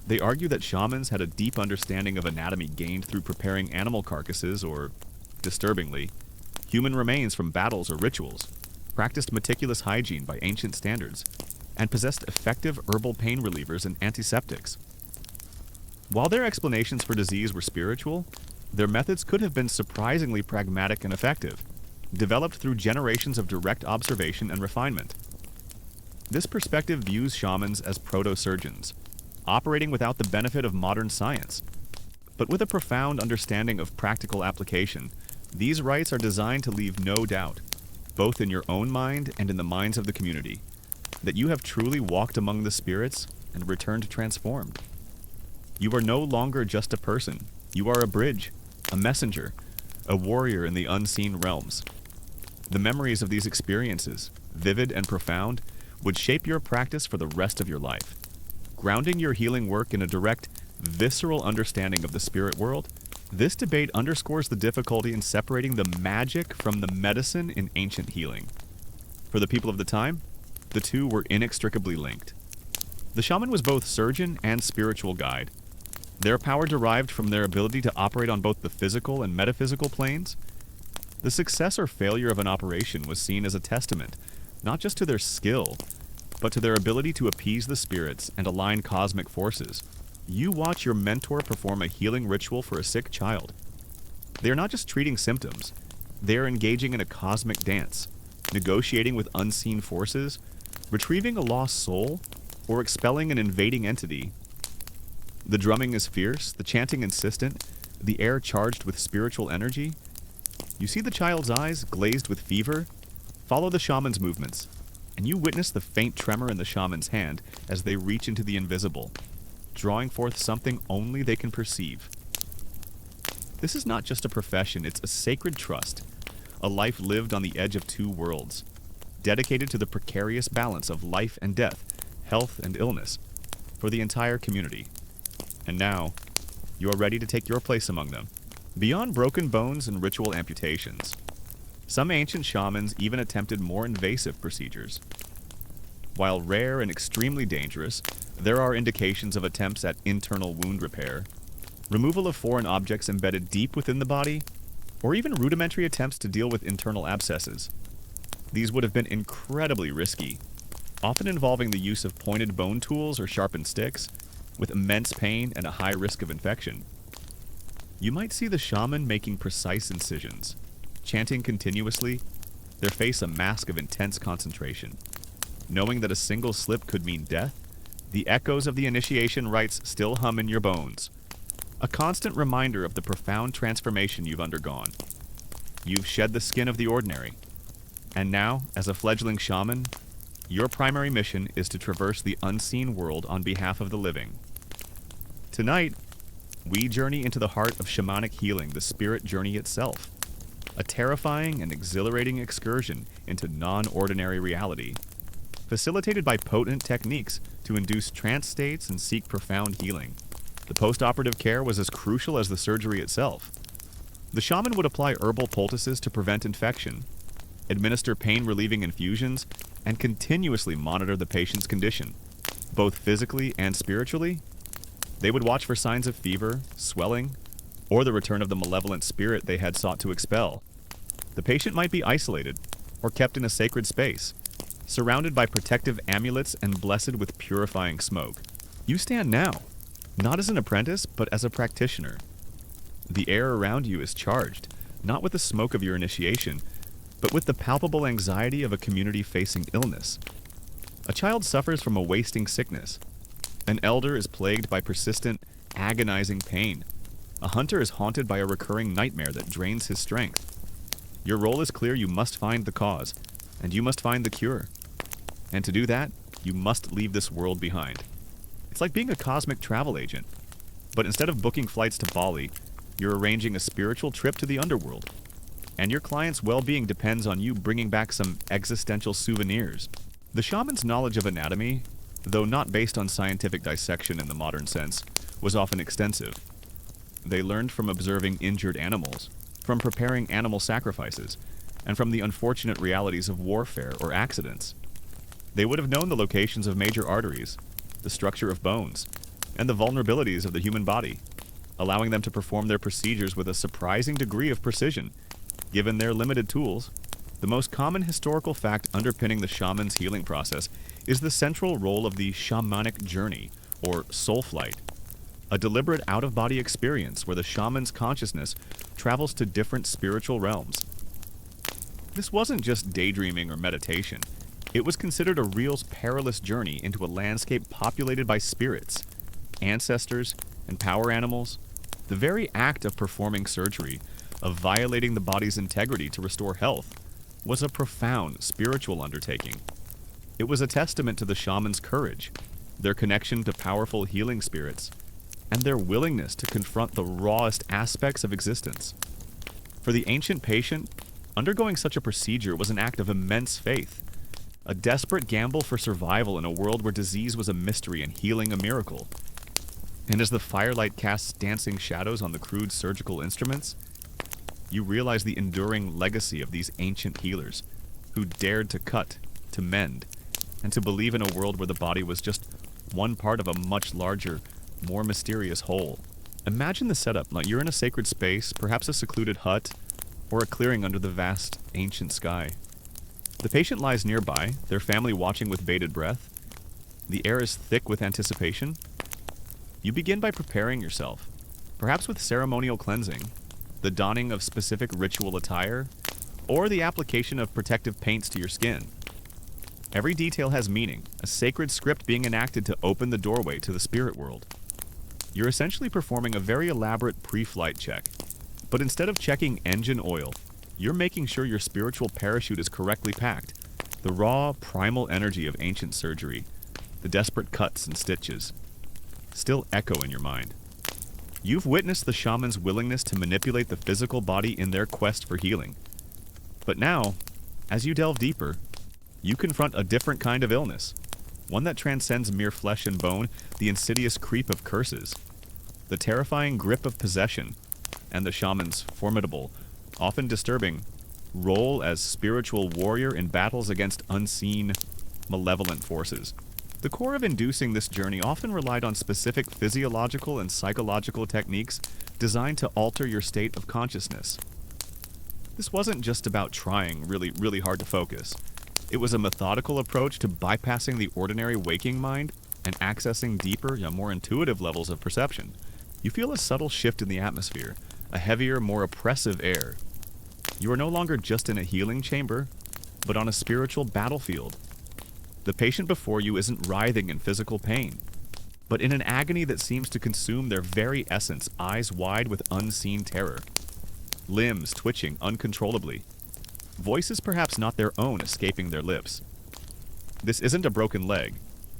They argue that shamans had a deep understanding of anatomy gained through preparing animal carcasses or, disturbingly, human remains from battles or rituals, practiced meticulous hygiene by ancient standards, and possessed effective herbal pain relievers and antiseptics. While their explanations for disease were spiritual, their methods could have been surprisingly pragmatic and effective, developed through generations of direct observation and refinement. This perspective views shamans as proto-surgeons, operating without the benefit of modern science. But with a profound understanding of practical application, these rites are designed to leave no doubt, both in your own mind and in the minds of the community, that you have truly walked among the spirits and returned transformed. You are no longer just a person. You are a bridge, a messenger, a warrior in the unseen realms. The memories of these experiences, vivid and profound, would shape your practice for the rest of your life, grounding your healing work in a direct, visceral understanding of the spirit world. This debate underscores the difficulty in separating the magic from the medicine in ancient healing. For the people of the time, the two were inextricably linked. The shaman was both surgeon and spiritual guide. Their power derived from their ability to operate on both the physical and metaphysical planes. The success or failure of an operation was seen as a testament, not just to their skill, but to their ability to appease the spirits and align cosmic forces. You watch your mentor perform a healing ritual for a sick child. They are not just treating symptoms, they are engaging in a cosmic dance, negotiating with unseen forces, retrieving a lost soul, or expelling an invading entity. The drumming is fierce, the chanting insistent, the air charged with spiritual energy. You see the child's eyes glazed with fever. Follow the shaman's movements, and you witness the faint tremor in the shaman's hand as they reach into the invisible, drawing forth something only they can perceive. This is not just a profession, it's a sacred trust, a life lived on the edge of two worlds, dedicated to the precarious balance of life and death, health and illness, for the entire community. And now, you are ready to take your place among them, Beyond broken bones and ritual amputations, some ancient shamans even attempted more invasive procedures. While rare and extremely dangerous, there are indications of attempts at internal wound repair, removal of foreign objects embedded deep within the body, or even rudimentary attempts to deal with internal abscesses. These would have been incredibly risky, often involving the use of pointed bone tools or sharpened sticks, with immense pain and a high risk of infection. You might see the shaman making precise incisions, chanting continuously, their face a mask of intense concentration. Knowing that a single slip could mean death, the echoes of the initiation rites still hum in your bones. A constant reminder of the profound transformation you've undergone. You've shed the skin of the ordinary. And now, as a fledgling shaman, your primary mission is to traverse the unseen world on behalf of the living. Tonight, we journey into the heart of shamanic healing, the spirit journey itself. A terrifying and exhilarating excursion into non-ordinary reality, facilitated by potent techniques to induce trance states and seek profound healing. The post-operative care was as crucial as the surgery itself. The shaman would apply herbal poultices to prevent infection, administer pain-relieving infusions, and continuously monitor the patient's condition, both physically and spiritually. They would watch for signs of fever, swelling, or the return of the malevolent spirit they had sought to expel. The patient might be isolated or kept in a sacred space, surrounded by protective amulets and blessed with purifying smoke. You stand now, not as an apprentice, but as a practitioner. The air around you is charged, not with the smoke of your initiation, but with the palpable anxiety of a community facing illness. A child suffers from a wasting sickness. An elder is plagued by persistent, agonizing pain. A hunter is haunted by a recurring nightmare that drains his strength. Your role is clear: you must find the cause, and you must find the cure. And to do that, you must leave this world behind. It's like being a cosmic travel agent, but instead of booking flights to Bali, you're arranging a spiritual trip to the underworld. And your client's well-being depends on you bringing back some existential souvenirs. The shaman's knowledge of anatomy, though not based on scientific dissection in the modern sense, was often extensive. They learned from observing injured animals, from preparing animal sacrifices, and from the unfortunate realities of warfare or accidents. They would have known the locations of major arteries, the structure of bones, and the vulnerabilities of the human body, allowing them to perform their procedures with a surprising degree of precision. Given their limited tools, the most common historical fact underpinning the shaman's healing process is the central role of the shamanic journey, or soul flight, a deliberate out-of-body experience where the shaman's consciousness travels to different spiritual realms. This wasn't just daydreaming or meditation. It was considered a real perilous journey into a landscape populated by spirits, ancestors, and power animals. The very act of performing surgery, of violating the body's integrity to restore health, was a profound spiritual undertaking. It was a testament to the shaman's courage, their connection to powerful healing spirits, and their willingness to confront the rawest aspects of existence. For the ancient patient, undergoing such a procedure was an act of immense faith, a desperate gamble for survival in a world where disease was a mystery and healing a miracle. And as the firelight casts dancing shadows on the crude surgical instruments, you realize the enduring legacy of these ancient healers, who dared to cut, to mend, and to believe in a world where the body was just one part of a much larger, more mysterious whole. Imagine the setup, like you're in a sacred space, perhaps a secluded hut, or a clearing under the vast, ancient sky. The patient lies nearby, their family watching with bated breath. The air is thick with anticipation. You begin by preparing yourself, perhaps with ceremonial cleansing, the donning of specific ritual attire, or the application of protective paints to your skin. Every detail has meaning, a sacred script being enacted to open the doorway to the spirit world. You're essentially performing a very elaborate pre-flight check, but instead of checking engine oil, you're making sure your spiritual parachute is correctly packed. The raw, primal energy of ancient surgery, the desperate cuts and stitches, still echo in your mind. You've witnessed the shaman's willingness to manipulate the physical body in their quest for healing. But now, as you delve deeper, you confront a different kind of illness, one that transcends mere flesh and bone, the insidious creep of curses, the terrifying grip of possession, and the shaman's formidable, often disturbing, role as spiritual warrior in battles against unseen, malevolent forces. The core of inducing this journey often relied on specific physiological and psychological techniques designed to alter your state of consciousness. This wasn't just about trying really hard to focus. It was a methodical approach to bypassing the ordinary waking mind and accessing deeper, more intuitive levels of perception. You feel a subtle shift in the atmosphere, a heavier, more oppressive air. You are no longer just in a healing chamber, but on a spiritual battlefield. The patient before you isn't writhing in physical pain, but in an agony that seems to consume their very essence, eyes wide with unseen terror, limbs twitching uncontrollably, voices perhaps not their own escaping their lips. This isn't a broken leg.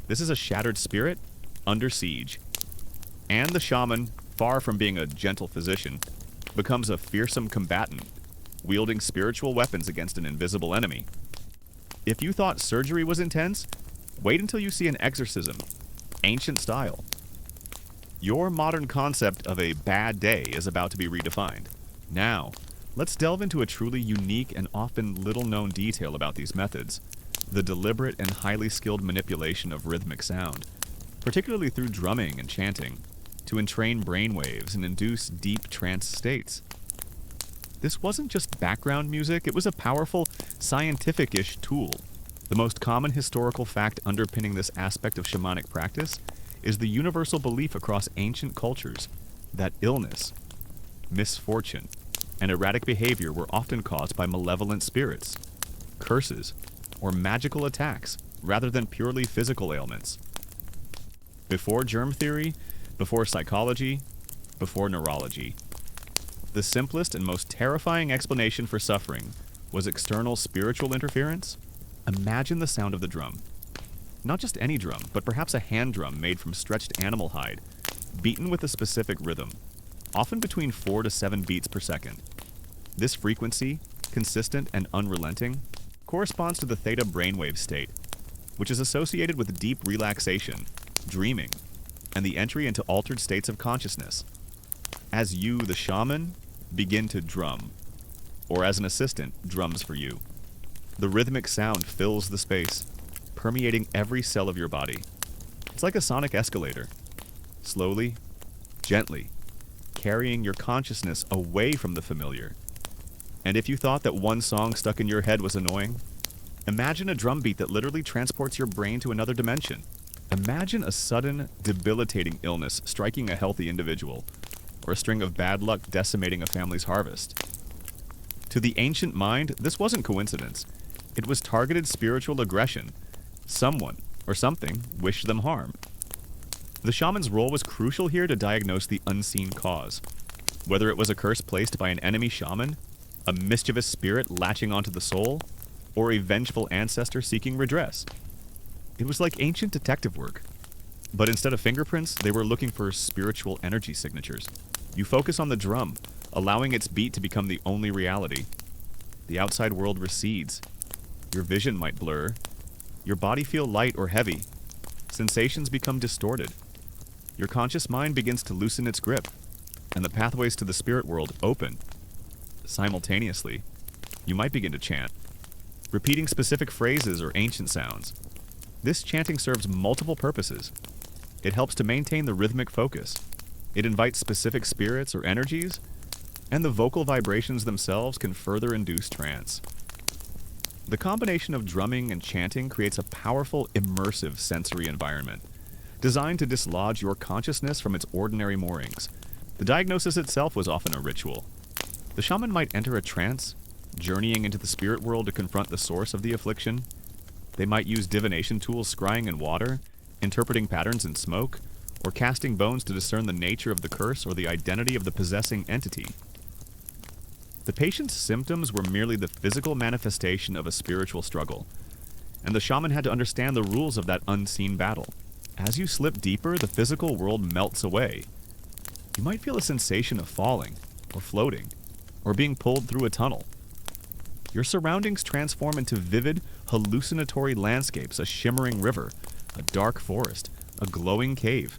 This is a shattered spirit under siege. And the shaman, far from being a gentle physician, becomes a fearsome combatant, wielding spiritual weapons against an invisible enemy. If you thought surgery was intense, wait until you see an exorcism, ancient style. Your modern concept of a bad day is about to be redefined. Now, let's delve into a truly unique and often little-known detail about these methods: the deliberate and highly skilled manipulation of rhythmic sound, particularly through drumming and chanting, to entrain brainwaves and induce deep trance states. This wasn't just background music, it was a powerful, scientific-ish tool. The most common historical fact underpinning this aspect of shamanic practice is the universal belief across ancient cultures that illness, misfortune, and erratic behavior were often caused by malevolent spirits, curses, or magical attacks, rather than purely physical ailments. Before germ theory, before psychology, before neurology, the simplest and most terrifying explanation for suffering was external spiritual interference. Imagine the sound of the drum. Not just any drum, but perhaps a hand drum made from stretched animal hide, beaten with a specific rhythm, often between 4 to 7 beats per second. This frequency, consistent and unrelenting, corresponds to the theta brainwave state, which is associated with deep relaxation, dreaming, and the entry into altered states of consciousness. As you, the shaman, begin to drum, or as an assistant drums for you, the rhythmic sound fills the space, permeating every cell of your body. It's like a sonic escalator, slowly, gently, carrying your consciousness away from the familiar. And if you thought that one song stuck in your head was annoying, imagine a drum beat that literally transports your brain to another dimension. Imagine a sudden, debilitating illness striking a healthy individual, or a string of bad luck decimating a family's harvest. To the ancient mind, this wasn't coincidence. It was targeted spiritual aggression. Someone, or something, wished them harm. The shaman's role was crucial here to diagnose the unseen cause. Whether it was a curse placed by an enemy shaman, a mischievous spirit latching onto the soul, or a vengeful ancestor seeking redress. It was like ancient detective work. But instead of fingerprints, they were looking for spiritual energy signatures. You focus on the drum, allowing its beat to become the only reality. The outside world recedes. Your vision might blur. Your body feel light or heavy. Sensations become distorted. Your conscious mind begins to loosen its grip, and the pathways to the spirit world open. Simultaneously, you might begin to chant, repeating specific phrases or ancient sounds. This chanting serves multiple purposes. It helps to maintain the rhythmic focus. It invites specific spirits or energies, and the vocal vibrations themselves can further induce trance. The combination of drumming and chanting creates a powerful, immersive sensory environment, designed to dislodge your consciousness from its ordinary moorings. The diagnosis itself was often a ritual. The shaman might enter a trance, journeying into the spirit world to confront the source of the affliction. They might use divination tools scrying in water, interpreting patterns in smoke, or casting bones to discern the nature of the curse or the identity of the possessing entity. The patient's symptoms were merely the physical manifestation of a spiritual struggle, and the shaman had to understand the rules of that unseen battle. As you slip deeper, the physical world melts away. You might feel a sensation of falling, or floating, or being pulled through a tunnel. Your surroundings transform into vivid, hallucinatory landscapes: a shimmering river, a dark forest, a glowing cave.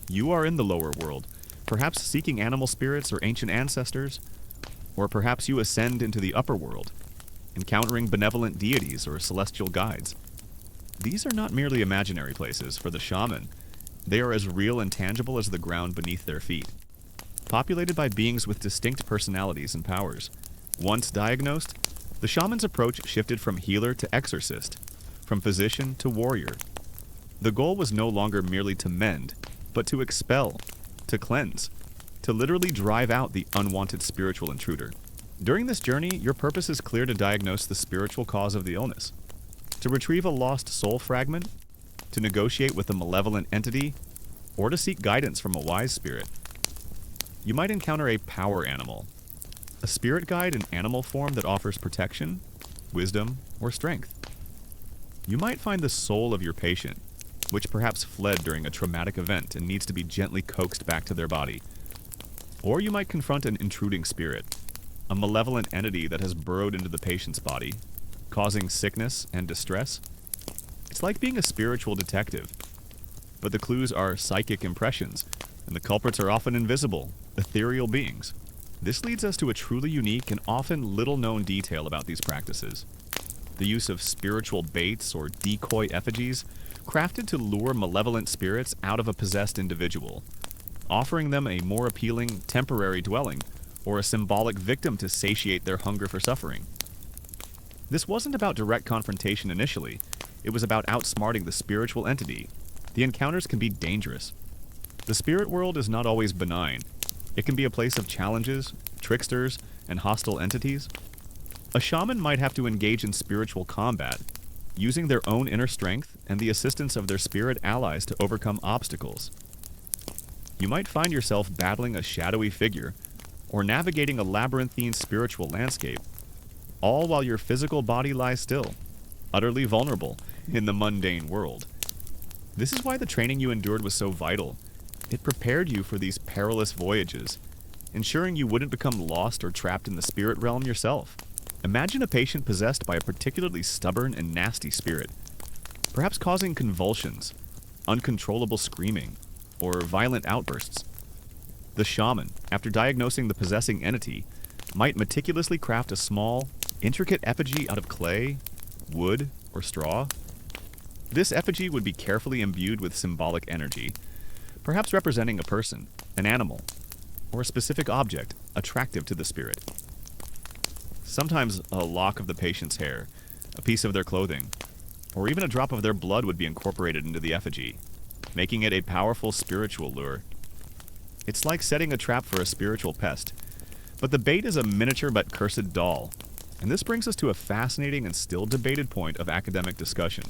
You are in the lower world, perhaps seeking animal spirits or ancient ancestors, or perhaps you ascend into the upper world, encountering benevolent deities or celestial guides. These are not merely imaginary places for the shaman. They are as real and tangible as the ground beneath their feet, populated by beings with distinct personalities and powers. Once diagnosed, the shaman's approach shifted from healer to exorcist, from physician to warrior. The goal was no longer merely to mend, but to expel, to cleanse, to literally drive out the unwanted spiritual intruder. During this journey, your purpose is clear: to diagnose the spiritual cause of the illness, to retrieve a lost soul fragment, to negotiate with a malevolent entity, or to seek guidance from a wise spirit. You might encounter a power animal, a spirit guide in animal form that offers protection, wisdom, or strength. You might find the soul of your patient, which perhaps fled during a traumatic event and needs to be gently coaxed back to their body. Or you might confront an intruding spirit, a malevolent entity that has burrowed into the patient's body, causing sickness and distress. It's like being a spiritual detective, but the clues are psychic impressions, and the culprits are often invisible, ethereal beings. This leads us to a truly unique and often little-known detail about these practices: the use of spiritual baits or decoy effigies, crafted to lure malevolent spirits out of a possessed individual, offering them a more appealing, temporary dwelling, or a symbolic victim to satiate their hunger for suffering. This wasn't about direct confrontation initially. It was about outsmarting the spiritual entity. The encounters can be dangerous. The spirit world is not always benign. It can be a place of challenges, tricksters, and hostile entities. A shaman might have to engage in spiritual combat, using their own inner strength and the assistance of their spirit allies to overcome obstacles. You might find yourself battling a shadowy figure, or navigating a labyrinthine spiritual landscape, all while your physical body lies still, utterly vulnerable in the mundane world. This is why the training you endured was so vital. It prepared you for these perilous voyages, ensuring you wouldn't become lost or trapped in the spirit realm yourself. Imagine a patient possessed by a particularly stubborn and nasty spirit, perhaps causing convulsions, uncontrollable screaming, or violent outbursts. The shaman, after diagnosing the possessing entity, might meticulously craft a small, intricate effigy out of clay, wood, or straw. This effigy would be carefully imbued with symbolic energy, perhaps representing a person, an animal, or a specific object attractive to the spirit. Sometimes a lock of the patient's hair, a piece of their clothing, or even a drop of their blood would be incorporated into the effigy, making it a powerful spiritual lure. It's like setting a trap for a spiritual pest, but the bait is a miniature but cursed doll. And this brings us to a fascinating and still debated point of academic discussion.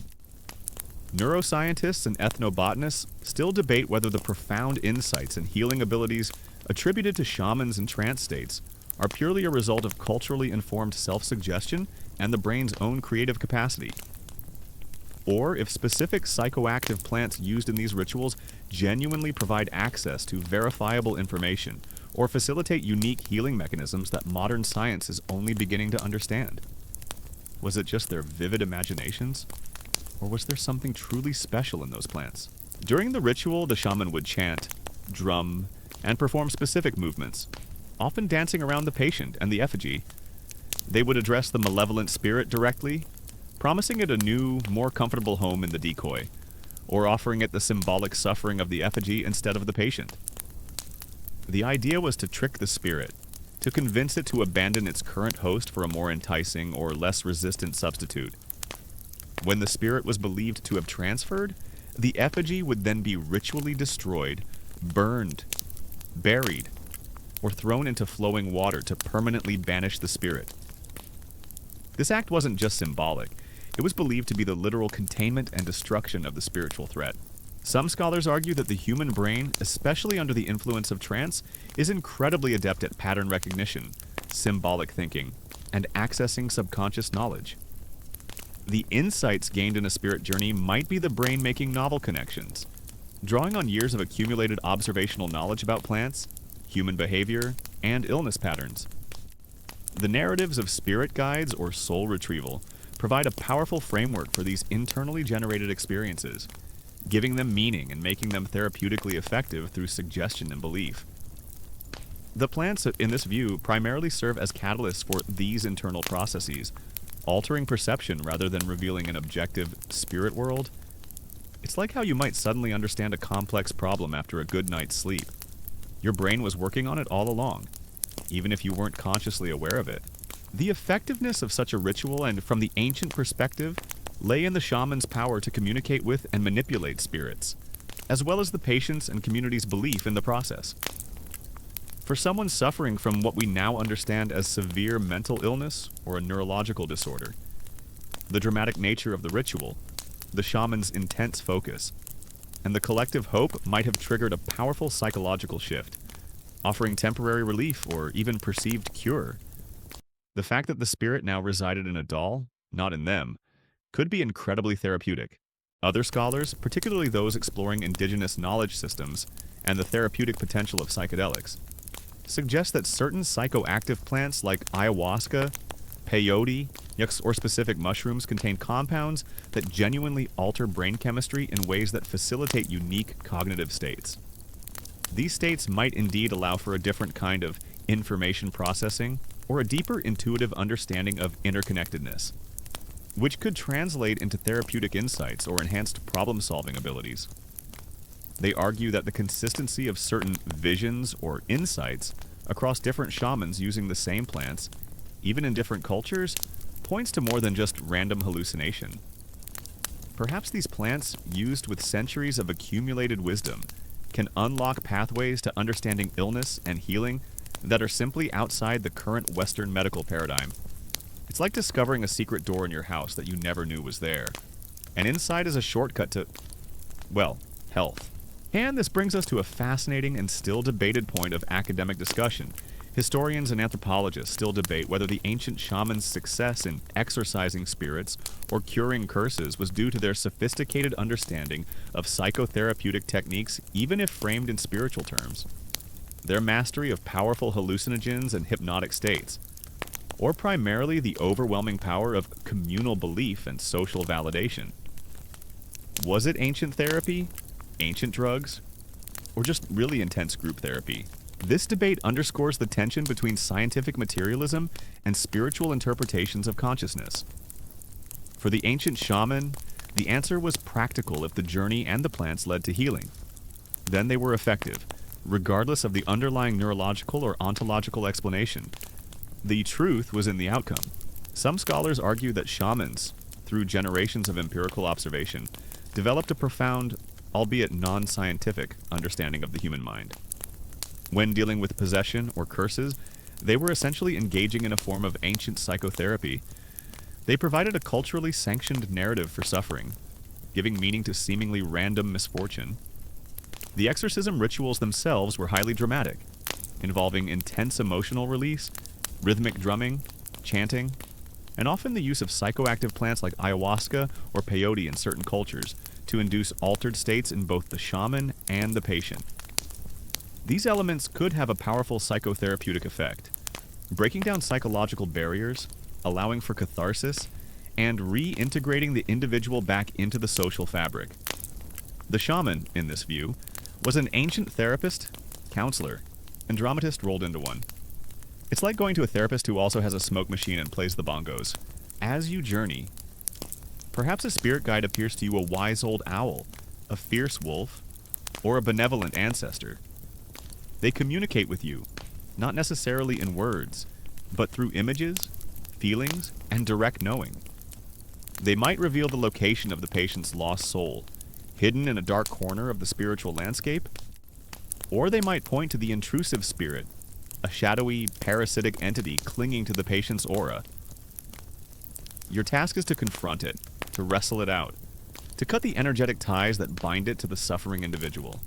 Neuroscientists and ethnobotanists still debate whether the profound insights and healing abilities attributed to shamans in trance states are purely a result of culturally informed self-suggestion and the brain's own creative capacity, or if specific psychoactive plants used in these rituals genuinely provide access to verifiable information or facilitate unique healing mechanisms that modern science is only beginning to understand. Was it just their vivid imaginations? Or was there something truly special in those plants? During the ritual, the shaman would chant, drum, and perform specific movements, often dancing around the patient and the effigy. They would address the malevolent spirit directly, promising it a new, more comfortable home in the decoy, or offering it the symbolic suffering of the effigy instead of the patient. The idea was to trick the spirit, to convince it to abandon its current host for a more enticing or less resistant substitute. When the spirit was believed to have transferred, the effigy would then be ritually destroyed, burned, buried, or thrown into flowing water to permanently banish the spirit. This act wasn't just symbolic. It was believed to be the literal containment and destruction of the spiritual threat. Some scholars argue that the human brain, especially under the influence of trance, is incredibly adept at pattern recognition, symbolic thinking, and accessing subconscious knowledge. The insights gained in a spirit journey might be the brain making novel connections, drawing on years of accumulated observational knowledge about plants, human behavior, and illness patterns. The narratives of spirit guides or soul retrieval provide a powerful framework for these internally generated experiences, giving them meaning and making them therapeutically effective through suggestion and belief. The plants, in this view, primarily serve as catalysts for these internal processes, altering perception rather than revealing an objective spirit world. It's like how you might suddenly understand a complex problem after a good night's sleep. Your brain was working on it all along, even if you weren't consciously aware of it. The effectiveness of such a ritual, and from the ancient perspective, lay in the shaman's power to communicate with and manipulate spirits, as well as the patient's and community's belief in the process. For someone suffering from what we now understand as severe mental illness or a neurological disorder, the dramatic nature of the ritual, the shaman's intense focus, and the collective hope might have triggered a powerful psychological shift, offering temporary relief or even perceived cure. The fact that the spirit now resided in a doll, not in them, could be incredibly therapeutic. Other scholars, particularly those exploring indigenous knowledge systems and the therapeutic potential of psychedelics, suggest that certain psychoactive plants like ayahuasca, peyote, or specific mushrooms contain compounds that genuinely alter brain chemistry in ways that facilitate unique cognitive states. These states might indeed allow for a different kind of information processing or a deeper intuitive understanding of interconnectedness, which could translate into therapeutic insights or enhanced problem-solving abilities. They argue that the consistency of certain visions or insights across different shamans using the same plants, even in different cultures, points to more than just random hallucination. Perhaps these plants, used with centuries of accumulated wisdom, can unlock pathways to understanding illness and healing that are simply outside the current Western medical paradigm. It's like discovering a secret door in your house that you never knew was there. And inside is a shortcut to, well, health. And this brings us to a fascinating and still debated point of academic discussion. Historians and anthropologists still debate whether the ancient shamans' success in exorcising spirits or curing curses was due to their sophisticated understanding of psychotherapeutic techniques, even if framed in spiritual terms, their mastery of powerful hallucinogens and hypnotic states, or primarily the overwhelming power of communal belief and social validation. Was it ancient therapy, ancient drugs, or just really intense group therapy? This debate underscores the tension between scientific materialism and spiritual interpretations of consciousness. For the ancient shaman, the answer was practical if the journey and the plants led to healing. Then they were effective, regardless of the underlying neurological or ontological explanation. The truth was in the outcome. Some scholars argue that shamans, through generations of empirical observation, developed a profound, albeit non-scientific, understanding of the human mind. When dealing with possession or curses, they were essentially engaging in a form of ancient psychotherapy. They provided a culturally sanctioned narrative for suffering, giving meaning to seemingly random misfortune. The exorcism rituals themselves were highly dramatic, involving intense emotional release, rhythmic drumming, chanting, and often the use of psychoactive plants like ayahuasca or peyote in certain cultures to induce altered states in both the shaman and the patient. These elements could have a powerful psychotherapeutic effect, breaking down psychological barriers, allowing for catharsis, and reintegrating the individual back into the social fabric. The shaman, in this view, was an ancient therapist, counselor, and dramatist rolled into one. It's like going to a therapist who also has a smoke machine and plays the bongos. As you journey, perhaps a spirit guide appears to you a wise old owl, a fierce wolf, or a benevolent ancestor. They communicate with you, not necessarily in words, but through images, feelings, and direct knowing. They might reveal the location of the patient's lost soul, hidden in a dark corner of the spiritual landscape, or they might point to the intrusive spirit, a shadowy, parasitic entity clinging to the patient's aura. Your task is to confront it, to wrestle it out, to cut the energetic ties that bind it to the suffering individual.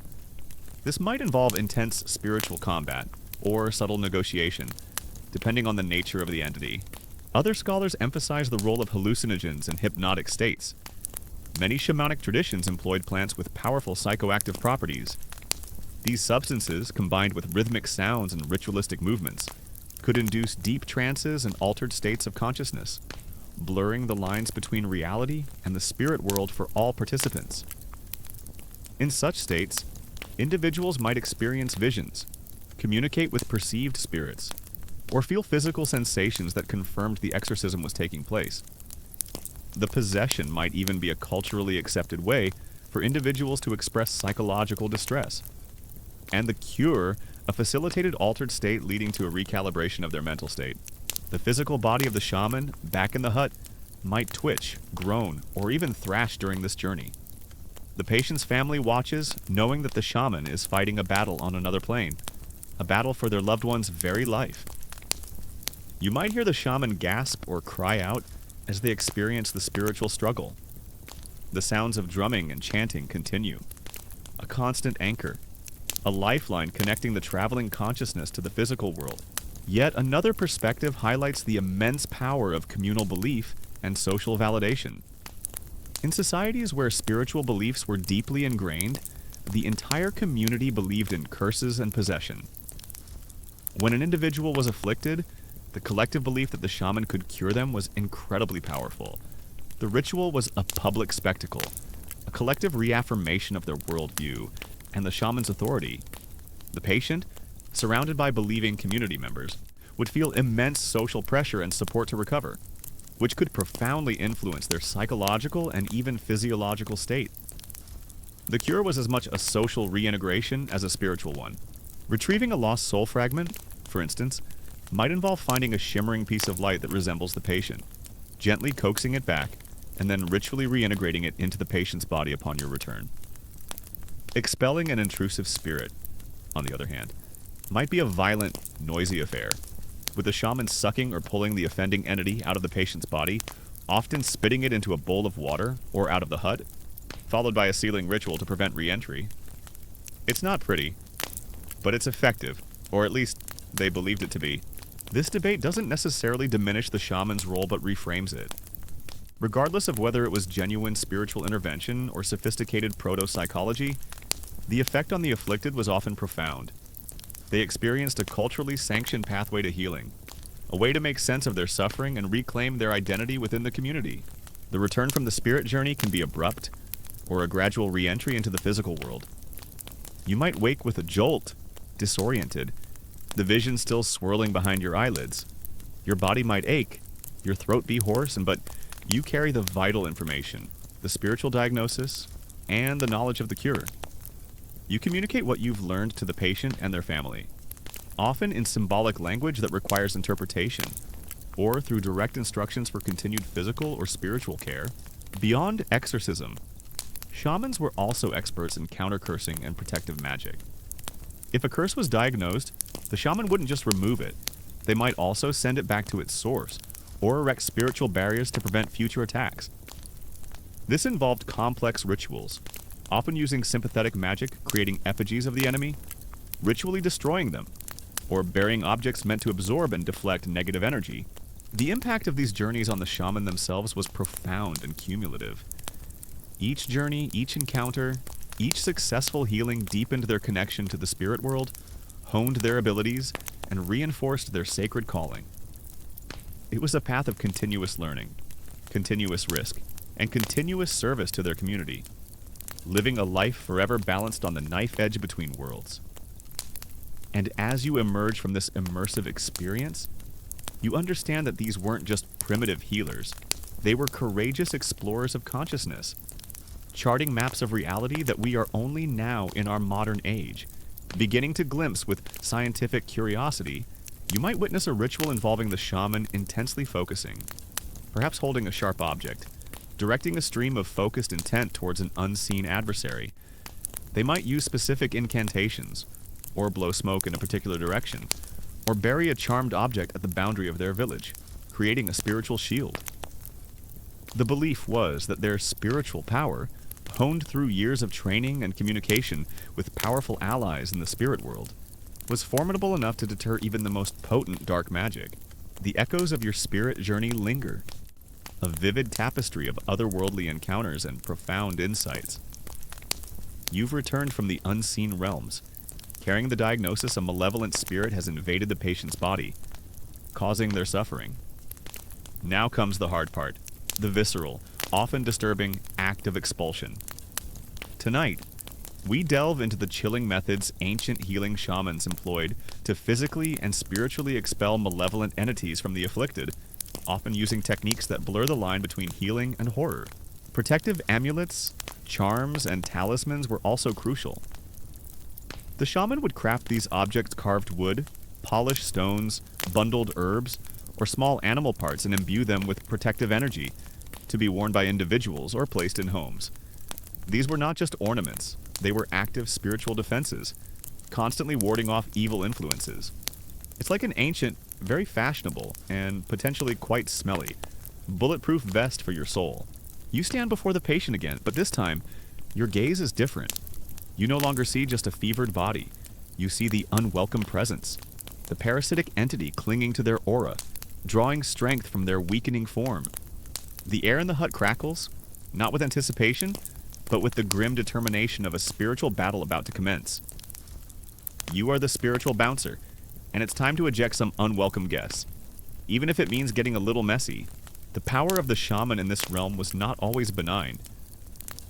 This might involve intense spiritual combat, or subtle negotiation, depending on the nature of the entity. Other scholars emphasize the role of hallucinogens and hypnotic states. Many shamanic traditions employed plants with powerful psychoactive properties. These substances, combined with rhythmic sounds and ritualistic movements, could induce deep trances and altered states of consciousness, blurring the lines between reality and the spirit world for all participants. In such states, individuals might experience visions, communicate with perceived spirits, or feel physical sensations that confirmed the exorcism was taking place. The possession might even be a culturally accepted way for individuals to express psychological distress. And the cure, a facilitated altered state leading to a recalibration of their mental state. The physical body of the shaman, back in the hut, might twitch, groan, or even thrash during this journey. The patient's family watches, knowing that the shaman is fighting a battle on another plane, a battle for their loved one's very life. You might hear the shaman gasp or cry out as they experience the spiritual struggle. The sounds of drumming and chanting continue, a constant anchor, a lifeline connecting the traveling consciousness to the physical world. Yet another perspective highlights the immense power of communal belief and social validation. In societies where spiritual beliefs were deeply ingrained, the entire community believed in curses and possession. When an individual was afflicted, the collective belief that the shaman could cure them was incredibly powerful. The ritual was a public spectacle, a collective reaffirmation of their worldview and the shaman's authority. The patient, surrounded by believing community members, would feel immense social pressure and support to recover, which could profoundly influence their psychological and even physiological state. The cure was as much a social reintegration as a spiritual one. Retrieving a lost soul fragment, for instance, might involve finding a shimmering piece of light that resembles the patient, gently coaxing it back, and then ritually reintegrating it into the patient's body upon your return. Expelling an intrusive spirit, on the other hand, might be a violent, noisy affair, with the shaman sucking or pulling the offending entity out of the patient's body, often spitting it into a bowl of water or out of the hut, followed by a sealing ritual to prevent re-entry. It's not pretty, but it's effective, or at least they believed it to be. This debate doesn't necessarily diminish the shaman's role but reframes it. Regardless of whether it was genuine spiritual intervention or sophisticated proto-psychology, the effect on the afflicted was often profound. They experienced a culturally sanctioned pathway to healing, a way to make sense of their suffering and reclaim their identity within the community. The return from the spirit journey can be abrupt, or a gradual re-entry into the physical world. You might wake with a jolt, disoriented, the vision still swirling behind your eyelids. Your body might ache, your throat be hoarse, but you carry the vital information, the spiritual diagnosis, and the knowledge of the cure. You communicate what you've learned to the patient and their family, often in symbolic language that requires interpretation, or through direct instructions for continued physical or spiritual care. Beyond exorcism, shamans were also experts in counter-cursing and protective magic. If a curse was diagnosed, the shaman wouldn't just remove it. They might also send it back to its source, or erect spiritual barriers to prevent future attacks. This involved complex rituals, often using sympathetic magic, creating effigies of the enemy, ritually destroying them, or burying objects meant to absorb and deflect negative energy. The impact of these journeys on the shaman themselves was profound and cumulative. Each journey, each encounter, each successful healing deepened their connection to the spirit world, honed their abilities, and reinforced their sacred calling. It was a path of continuous learning, continuous risk, and continuous service to their community, living a life forever balanced on the knife edge between worlds. And as you emerge from this immersive experience, you understand that these weren't just primitive healers. They were courageous explorers of consciousness, charting maps of reality that we are only now in our modern age. Beginning to glimpse with scientific curiosity, you might witness a ritual involving the shaman intensely focusing, perhaps holding a sharp object, directing a stream of focused intent towards an unseen adversary. They might use specific incantations, or blow smoke in a particular direction, or bury a charmed object at the boundary of their village, creating a spiritual shield. The belief was that their spiritual power, honed through years of training and communication with powerful allies in the spirit world, was formidable enough to deter even the most potent dark magic. The echoes of your spirit journey linger, a vivid tapestry of otherworldly encounters and profound insights. You've returned from the unseen realms, carrying the diagnosis a malevolent spirit has invaded the patient's body, causing their suffering. Now comes the hard part, the visceral, often disturbing act of expulsion. Tonight, We delve into the chilling methods ancient healing shamans employed to physically and spiritually expel malevolent entities from the afflicted, often using techniques that blur the line between healing and horror. Protective amulets, charms, and talismans were also crucial. The shaman would craft these objects carved wood, polished stones, bundled herbs, or small animal parts and imbue them with protective energy to be worn by individuals or placed in homes. These were not just ornaments, they were active spiritual defenses, constantly warding off evil influences. It's like an ancient, very fashionable, and potentially quite smelly, bulletproof vest for your soul. You stand before the patient again, but this time, your gaze is different. You no longer see just a fevered body. You see the unwelcome presence, the parasitic entity clinging to their aura, drawing strength from their weakening form. The air in the hut crackles, not with anticipation, but with the grim determination of a spiritual battle about to commence. You are the spiritual bouncer, and it's time to eject some unwelcome guests. Even if it means getting a little messy, the power of the shaman in this realm was not always benign.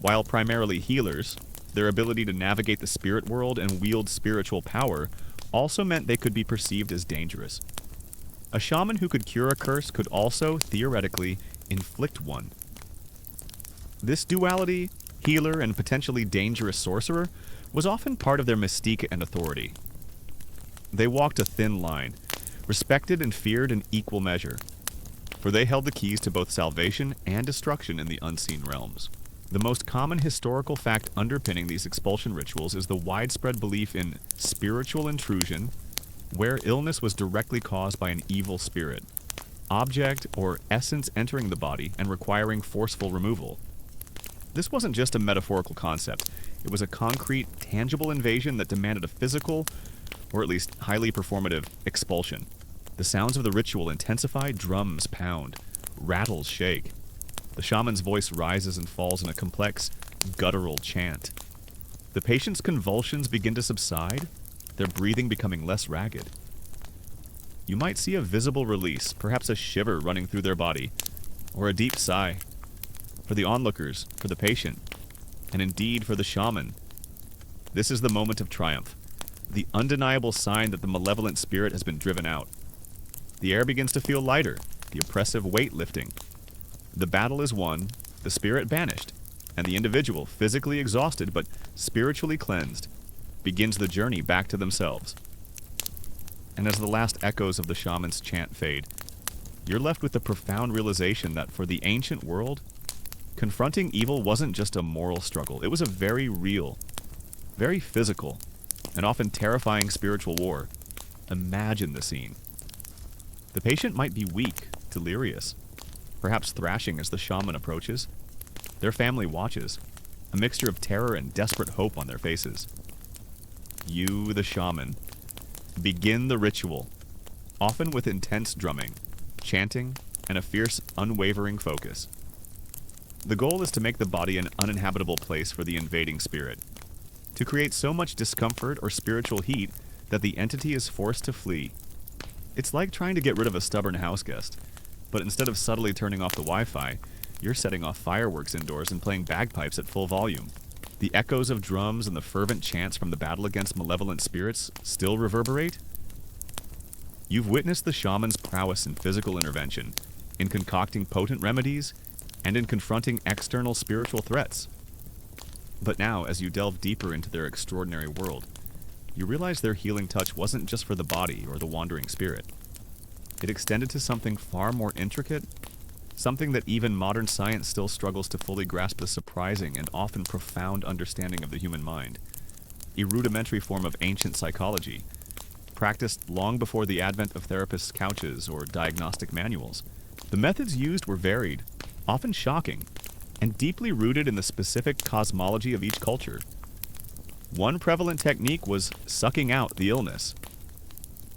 While primarily healers, their ability to navigate the spirit world and wield spiritual power also meant they could be perceived as dangerous. A shaman who could cure a curse could also, theoretically, inflict one. This duality, healer and potentially dangerous sorcerer, was often part of their mystique and authority. They walked a thin line, respected and feared in equal measure, for they held the keys to both salvation and destruction in the unseen realms. The most common historical fact underpinning these expulsion rituals is the widespread belief in spiritual intrusion, where illness was directly caused by an evil spirit, object or essence entering the body and requiring forceful removal. This wasn't just a metaphorical concept. It was a concrete, tangible invasion that demanded a physical, or at least highly performative, expulsion. The sounds of the ritual intensify, drums pound, rattles shake. The shaman's voice rises and falls in a complex, guttural chant. The patient's convulsions begin to subside, their breathing becoming less ragged. You might see a visible release, perhaps a shiver running through their body, or a deep sigh. For the onlookers, for the patient, and indeed for the shaman, this is the moment of triumph, the undeniable sign that the malevolent spirit has been driven out. The air begins to feel lighter, the oppressive weight lifting. The battle is won, the spirit banished, and the individual, physically exhausted but spiritually cleansed, begins the journey back to themselves. And as the last echoes of the shaman's chant fade, you're left with the profound realization that for the ancient world, confronting evil wasn't just a moral struggle. It was a very real, very physical, and often terrifying spiritual war. Imagine the scene. The patient might be weak, delirious, perhaps thrashing as the shaman approaches. Their family watches, a mixture of terror and desperate hope on their faces. You, the shaman, begin the ritual, often with intense drumming, chanting, and a fierce, unwavering focus. The goal is to make the body an uninhabitable place for the invading spirit, to create so much discomfort or spiritual heat that the entity is forced to flee. It's like trying to get rid of a stubborn houseguest, but instead of subtly turning off the Wi-Fi, you're setting off fireworks indoors and playing bagpipes at full volume. The echoes of drums and the fervent chants from the battle against malevolent spirits still reverberate. You've witnessed the shaman's prowess in physical intervention, in concocting potent remedies, and in confronting external spiritual threats. But now, as you delve deeper into their extraordinary world, you realize their healing touch wasn't just for the body or the wandering spirit. It extended to something far more intricate, something that even modern science still struggles to fully grasp the surprising and often profound understanding of the human mind. A rudimentary form of ancient psychology, practiced long before the advent of therapists' couches or diagnostic manuals. The methods used were varied, often shocking, and deeply rooted in the specific cosmology of each culture. One prevalent technique was sucking out the illness.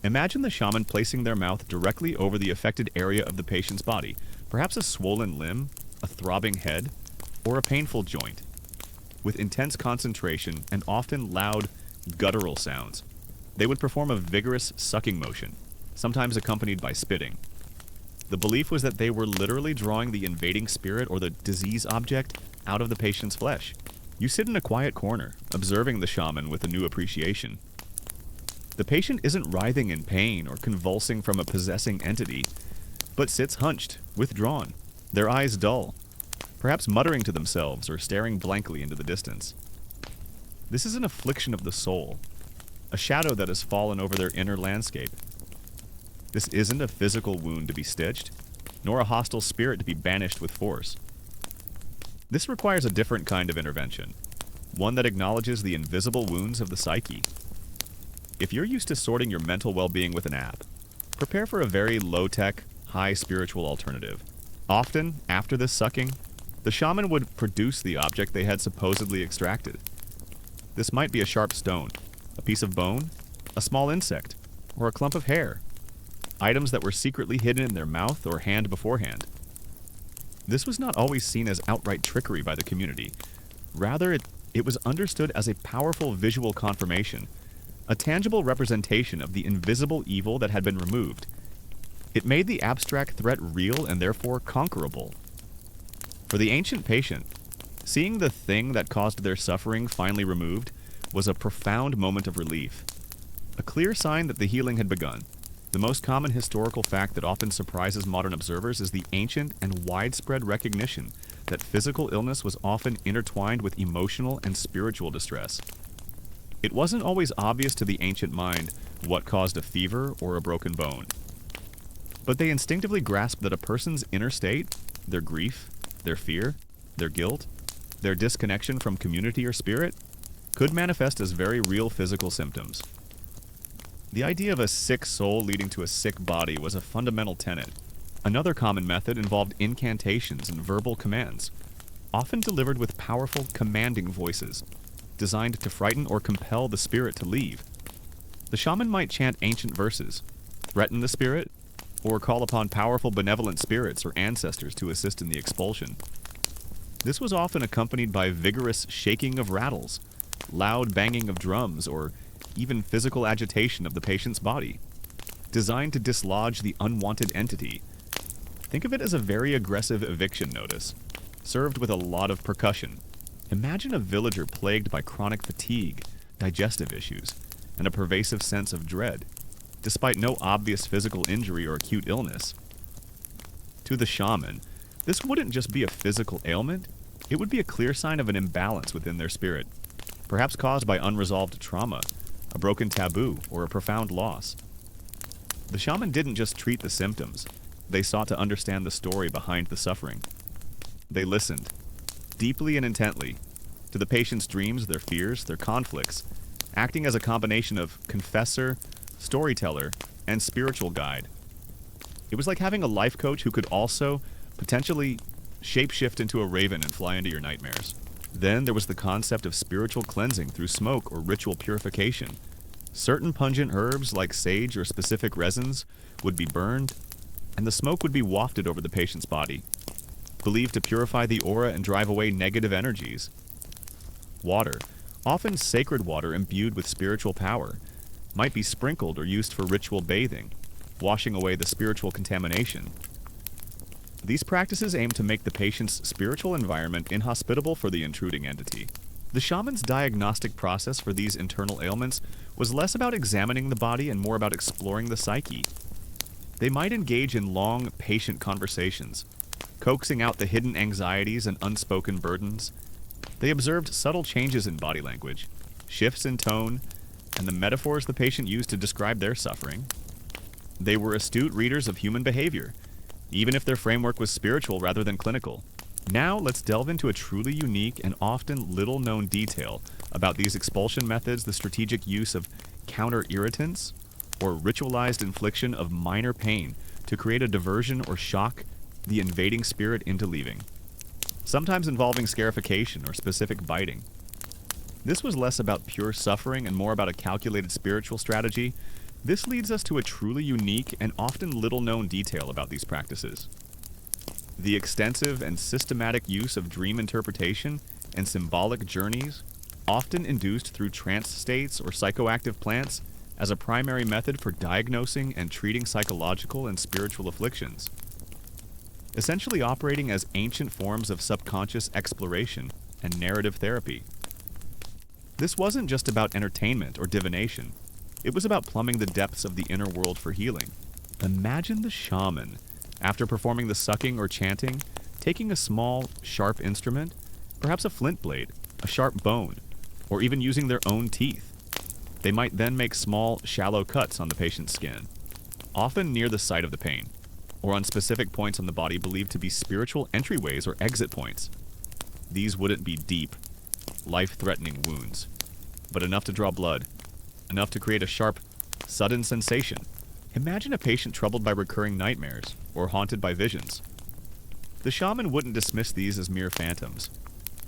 Imagine the shaman placing their mouth directly over the affected area of the patient's body, perhaps a swollen limb, a throbbing head, or a painful joint. With intense concentration and often loud, guttural sounds, they would perform a vigorous sucking motion, sometimes accompanied by spitting. The belief was that they were literally drawing the invading spirit or the disease object out of the patient's flesh. You sit in a quiet corner, observing the shaman with a new appreciation. The patient isn't writhing in pain or convulsing from a possessing entity, but sits hunched, withdrawn, their eyes dull, perhaps muttering to themselves or staring blankly into the distance. This is an affliction of the soul, a shadow that has fallen over their inner landscape. This isn't a physical wound to be stitched, nor a hostile spirit to be banished with force. This requires a different kind of intervention, one that acknowledges the invisible wounds of the psyche. If you're used to sorting your mental well-being with an app, prepare for a very low-tech, high spiritual alternative. Often, after this sucking, the shaman would produce the object they had supposedly extracted. This might be a sharp stone, a piece of bone, a small insect, or a clump of hair, items that were secretly hidden in their mouth or hand beforehand. This was not always seen as outright trickery by the community. Rather, it was understood as a powerful visual confirmation, a tangible representation of the invisible evil that had been removed. It made the abstract threat real and therefore conquerable. For the ancient patient, seeing the thing that caused their suffering finally removed was a profound moment of relief, a clear sign that the healing had begun. The most common historical fact that often surprises modern observers is the ancient and widespread recognition that physical illness was often intertwined with emotional and spiritual distress. It wasn't always obvious to the ancient mind what caused a fever or a broken bone, but they instinctively grasped that a person's inner state, their grief, their fear, their guilt, their disconnection from community or spirit, could manifest as very real physical symptoms. The idea of a sick soul leading to a sick body was a fundamental tenet. Another common method involved incantations and verbal commands, often delivered with powerful, commanding voices, designed to frighten or compel the spirit to leave. The shaman might chant ancient verses, threaten the spirit, or call upon powerful benevolent spirits or ancestors to assist in the expulsion. This was often accompanied by vigorous shaking of rattles, loud banging of drums, or even physical agitation of the patient's body, designed to dislodge the unwanted entity. Think of it as a very aggressive eviction notice, served with a lot of percussion. Imagine a villager plagued by chronic fatigue, digestive issues, and a pervasive sense of dread, despite no obvious physical injury or acute illness. To the shaman, this wouldn't just be a physical ailment, it would be a clear sign of an imbalance within their spirit, perhaps caused by unresolved trauma, a broken taboo, or a profound loss. The shaman didn't just treat the symptoms, they sought to understand the story behind the suffering. They listened, deeply and intently, to the patient's dreams, their fears, their conflicts, acting as a combination of confessor, storyteller, and spiritual guide. It was like having a life coach who could also, potentially, shapeshift into a raven and fly into your nightmares. Then there was the concept of spiritual cleansing through smoke or ritual purification. Certain pungent herbs, like sage or specific resins, would be burned, and the smoke would be wafted over the patient's body, believed to purify the aura and drive away negative energies. Water, often sacred water imbued with spiritual power, might be sprinkled or used for ritual bathing, washing away the spiritual contamination. These practices aim to make the patient's spiritual environment inhospitable for the intruding entity. The shaman's diagnostic process for these internal ailments was less about examining the body and more about exploring the psyche. They might engage in long, patient conversations, coaxing out the hidden anxieties and unspoken burdens. They observed subtle changes in body language, shifts in tone, and the metaphors the patient used to describe their suffering. They were astute readers of human behavior, even if their framework was spiritual rather than clinical. Now let's delve into a truly unique and often little-known detail about these expulsion methods: the strategic use of counter-irritants, or ritualized infliction of minor pain to create a diversion or shock the invading spirit into leaving, sometimes involving scarification or specific biting. This was less about pure suffering and more about a calculated spiritual strategy. This leads us to a truly unique and often little-known detail about these practices: the extensive and systematic use of dream interpretation and symbolic journeys, often induced through trance states or psychoactive plants, as a primary method for diagnosing and treating psychological and spiritual afflictions. Essentially operating as ancient forms of subconscious exploration, and narrative therapy. This wasn't just about entertainment or divination. It was about plumbing the depths of the inner world for healing. Imagine the shaman, after performing the sucking or chanting, taking a small, sharp instrument, perhaps a flint blade, a sharp bone, or even using their own teeth. They might then make small, shallow cuts on the patient's skin, often near the site of the pain, or on specific points on the body believed to be spiritual entryways or exit points. These wouldn't be deep, life-threatening wounds, but enough to draw blood, enough to create a sharp, sudden sensation. Imagine a patient troubled by recurring nightmares or haunted by visions. The shaman wouldn't dismiss these as mere phantoms.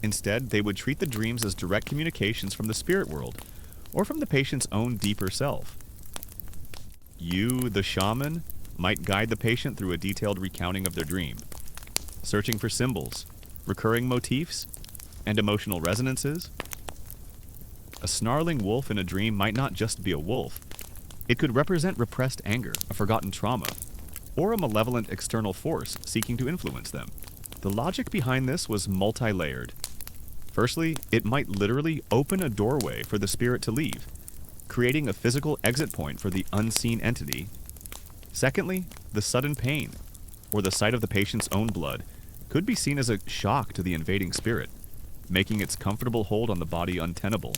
Instead, they would treat the dreams as direct communications from the spirit world or from the patient's own deeper self. You, the shaman, might guide the patient through a detailed recounting of their dream, searching for symbols, recurring motifs, and emotional resonances. A snarling wolf in a dream might not just be a wolf. It could represent repressed anger, a forgotten trauma, or a malevolent external force seeking to influence them. The logic behind this was multi-layered. Firstly, it might literally open a doorway for the spirit to leave, creating a physical exit point for the unseen entity. Secondly, the sudden pain, or the sight of the patient's own blood, could be seen as a shock to the invading spirit, making its comfortable hold on the body untenable.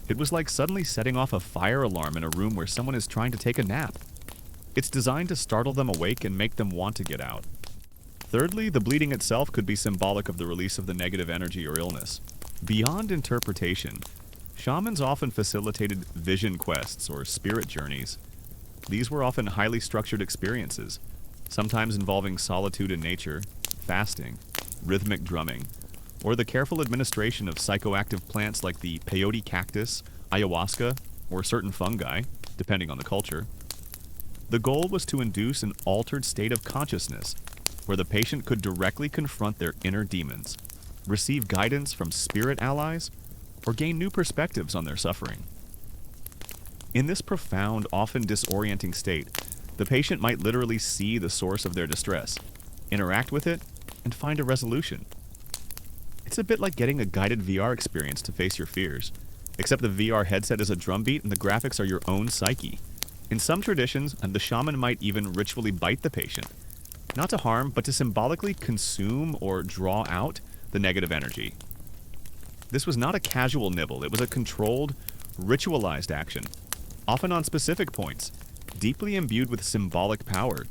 It was like suddenly setting off a fire alarm in a room where someone is trying to take a nap. It's designed to startle them awake and make them want to get out. Thirdly, the bleeding itself could be symbolic of the release of the negative energy or illness. Beyond interpretation, shamans often facilitated vision quests or spirit journeys. These were often highly structured experiences, sometimes involving solitude in nature, fasting, rhythmic drumming, or the careful administration of psychoactive plants like the peyote cactus, ayahuasca, or certain fungi, depending on the culture. The goal was to induce an altered state of consciousness where the patient could directly confront their inner demons, receive guidance from spirit allies, or gain new perspectives on their suffering. In this profound, often disorienting state, the patient might literally see the source of their distress, interact with it, and find a resolution. It's a bit like getting a guided VR experience to face your fears, except the VR headset is a drumbeat and the graphics are your own psyche. In some traditions, the shaman might even ritually bite the patient, not to harm, but to symbolically consume or draw out the negative energy. This was not a casual nibble, it was a controlled, ritualized action, often on specific points, deeply imbued with symbolic power.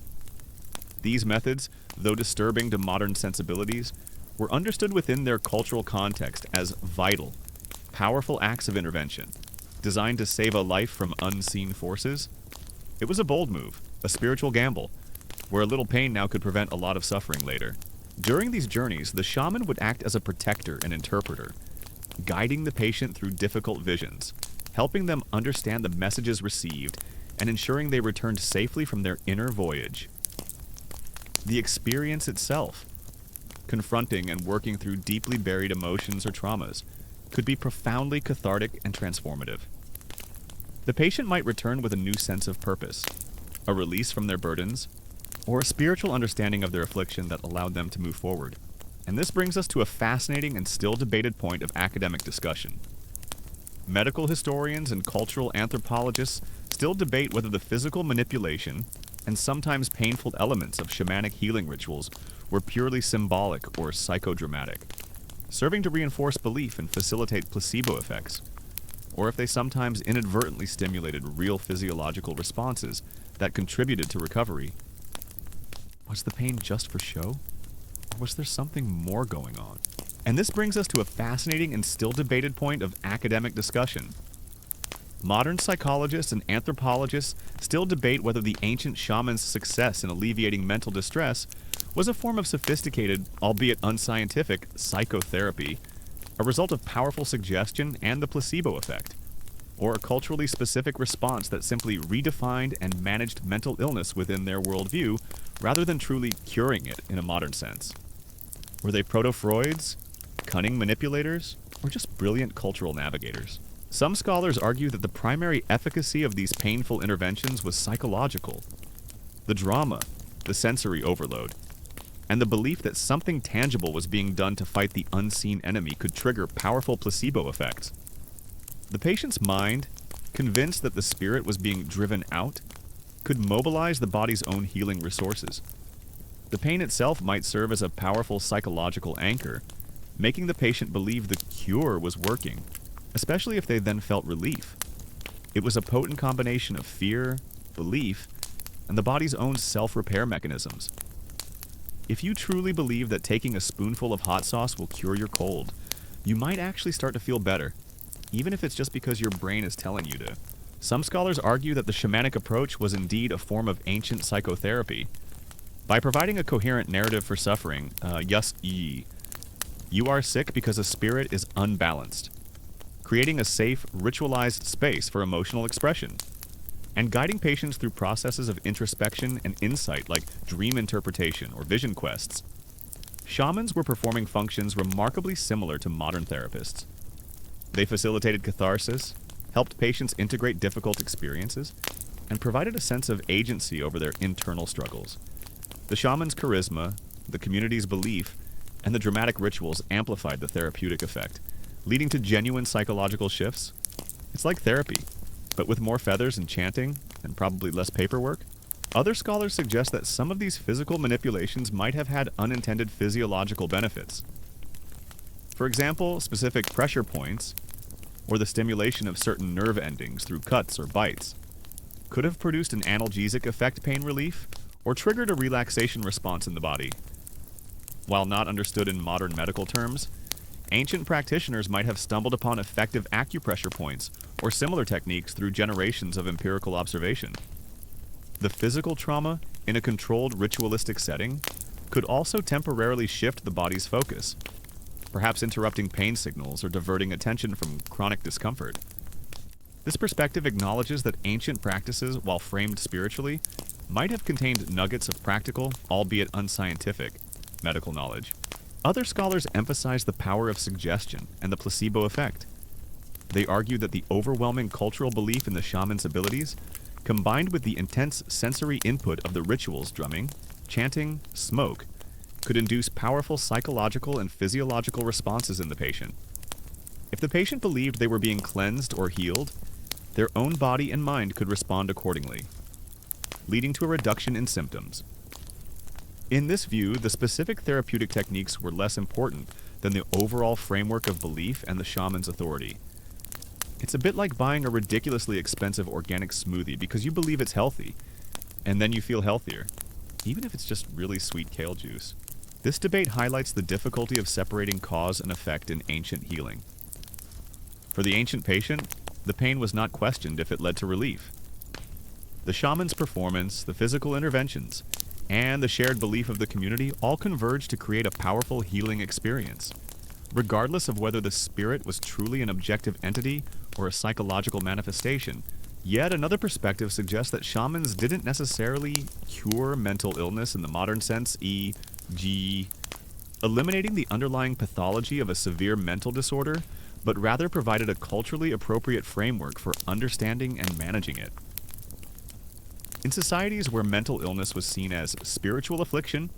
These methods, though disturbing to modern sensibilities, were understood within their cultural context as vital, powerful acts of intervention, designed to save a life from unseen forces. It was a bold move, a spiritual gamble, where a little pain now could prevent a lot of suffering later. During these journeys, the shaman would act as a protector and interpreter, guiding the patient through difficult visions, helping them understand the messages received, and ensuring they returned safely from their inner voyage. The experience itself, confronting and working through deeply buried emotions or traumas, could be profoundly cathartic and transformative. The patient might return with a new sense of purpose, a release from their burdens, or a spiritual understanding of their affliction that allowed them to move forward. And this brings us to a fascinating and still debated point of academic discussion. Medical historians and cultural anthropologists still debate whether the physical manipulation and sometimes painful elements of shamanic healing rituals were purely symbolic or psychodramatic, serving to reinforce belief and facilitate placebo effects, or if they sometimes inadvertently stimulated real physiological responses that contributed to recovery. Was the pain just for show? Or was there something more going on? And this brings us to a fascinating and still debated point of academic discussion. Modern psychologists and anthropologists still debate whether the ancient shaman's success in alleviating mental distress was a form of sophisticated, albeit unscientific, psychotherapy, a result of powerful suggestion and the placebo effect, or a culturally specific response that simply redefined and managed mental illness within their worldview rather than truly curing it in a modern sense. Were they proto-Freuds, cunning manipulators, or just brilliant cultural navigators? Some scholars argue that the primary efficacy of these painful interventions was psychological. The drama, the sensory overload, and the belief that something tangible was being done to fight the unseen enemy could trigger powerful placebo effects. The patient's mind, convinced that the spirit was being driven out, could mobilize the body's own healing resources. The pain itself might serve as a powerful psychological anchor, making the patient believe the cure was working, especially if they then felt relief. It was a potent combination of fear, belief, and the body's own self-repair mechanisms. If you truly believe that taking a spoonful of hot sauce will cure your cold, you might actually start to feel better, even if it's just because your brain is telling you to. Some scholars argue that the shamanic approach was indeed a form of ancient psychotherapy. By providing a coherent narrative for suffering, you are sick because a spirit is unbalanced, creating a safe, ritualized space for emotional expression, and guiding patients through processes of introspection and insight like dream interpretation or vision quests. Shamans were performing functions remarkably similar to modern therapists. They facilitated catharsis, helped patients integrate difficult experiences, and provided a sense of agency over their internal struggles. The shaman's charisma, the community's belief, and the dramatic rituals amplified the therapeutic effect, leading to genuine psychological shifts. It's like therapy, but with more feathers and chanting, and probably less paperwork. Other scholars suggest that some of these physical manipulations might have had unintended physiological benefits. For example, specific pressure points, or the stimulation of certain nerve endings through cuts or bites, could have produced an analgesic effect, pain relief, or triggered a relaxation response in the body. While not understood in modern medical terms, ancient practitioners might have stumbled upon effective acupressure points or similar techniques through generations of empirical observation. The physical trauma in a controlled ritualistic setting could also temporarily shift the body's focus, perhaps interrupting pain signals or diverting attention from chronic discomfort. This perspective acknowledges that ancient practices, while framed spiritually, might have contained nuggets of practical, albeit unscientific, medical knowledge. Other scholars emphasize the power of suggestion and the placebo effect. They argue that the overwhelming cultural belief in the shaman's abilities, combined with the intense sensory input of the rituals drumming, chanting, smoke, could induce powerful psychological and physiological responses in the patient. If the patient believed they were being cleansed or healed, their own body and mind could respond accordingly, leading to a reduction in symptoms. In this view, the specific therapeutic techniques were less important than the overall framework of belief and the shaman's authority. It's a bit like buying a ridiculously expensive organic smoothie because you believe it's healthy, and then you feel healthier, even if it's just really sweet kale juice. This debate highlights the difficulty of separating cause and effect in ancient healing. For the ancient patient, the pain was not questioned if it led to relief. The shaman's performance, the physical interventions, and the shared belief of the community all converged to create a powerful healing experience. Regardless of whether the spirit was truly an objective entity or a psychological manifestation, yet another perspective suggests that shamans didn't necessarily cure mental illness in the modern sense, e.g., eliminating the underlying pathology of a severe mental disorder, but rather provided a culturally appropriate framework for understanding and managing it. In societies where mental illness was seen as spiritual affliction,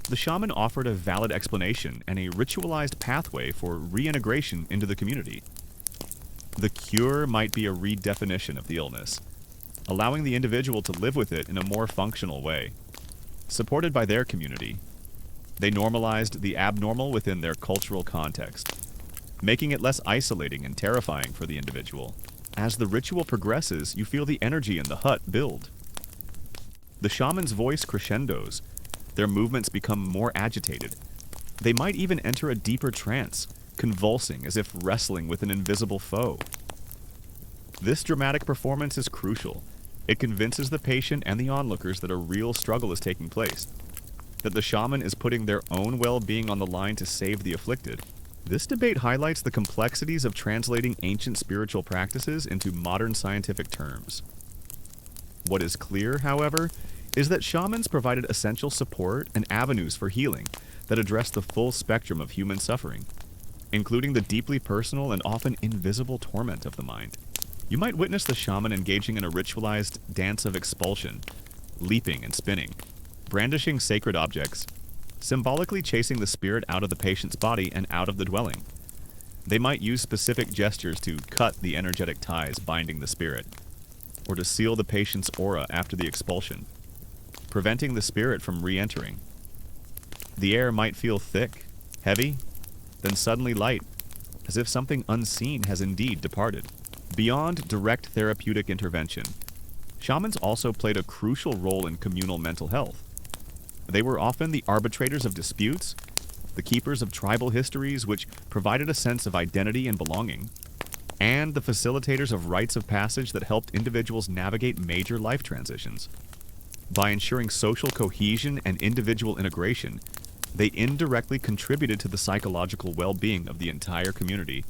the shaman offered a valid explanation and a ritualized pathway for reintegration into the community. The cure might be a redefinition of the illness, allowing the individual to live with it in a more functional way. Supported by their community, they normalized the abnormal within their cultural context, making it less isolating and terrifying for the individual. As the ritual progresses, you feel the energy in the hut build. The shaman's voice crescendos, their movements become more agitated. They might even enter a deeper trance, convulsing as if wrestling with an invisible foe. This dramatic performance is crucial. It convinces the patient and the onlookers that a real struggle is taking place, that the shaman is putting their own well-being on the line to save the afflicted. This debate highlights the complexities of translating ancient spiritual practices into modern scientific terms. What is clear, however, is that shamans provided essential support and avenues for healing that address the full spectrum of human suffering, including the deeply personal and often invisible torment of the mind. You might witness the shaman engaging in a ritualized dance of expulsion, leaping and spinning, brandishing sacred objects, symbolically chasing the spirit out of the patient's body and out of the dwelling. They might use specific gestures to cut the energetic ties binding the spirit, or to seal the patient's aura after the expulsion, preventing the spirit from re-entering. The air might feel thick, heavy, then suddenly light, as if something unseen has indeed departed. Beyond direct therapeutic intervention, shamans also played a crucial role in communal mental health. They were often the arbitrators of disputes, the keepers of tribal histories which provided a sense of identity and belonging, and the facilitators of rites of passage that helped individuals navigate major life transitions. By ensuring social cohesion and individual integration, they indirectly contributed to the psychological well-being of the entire community.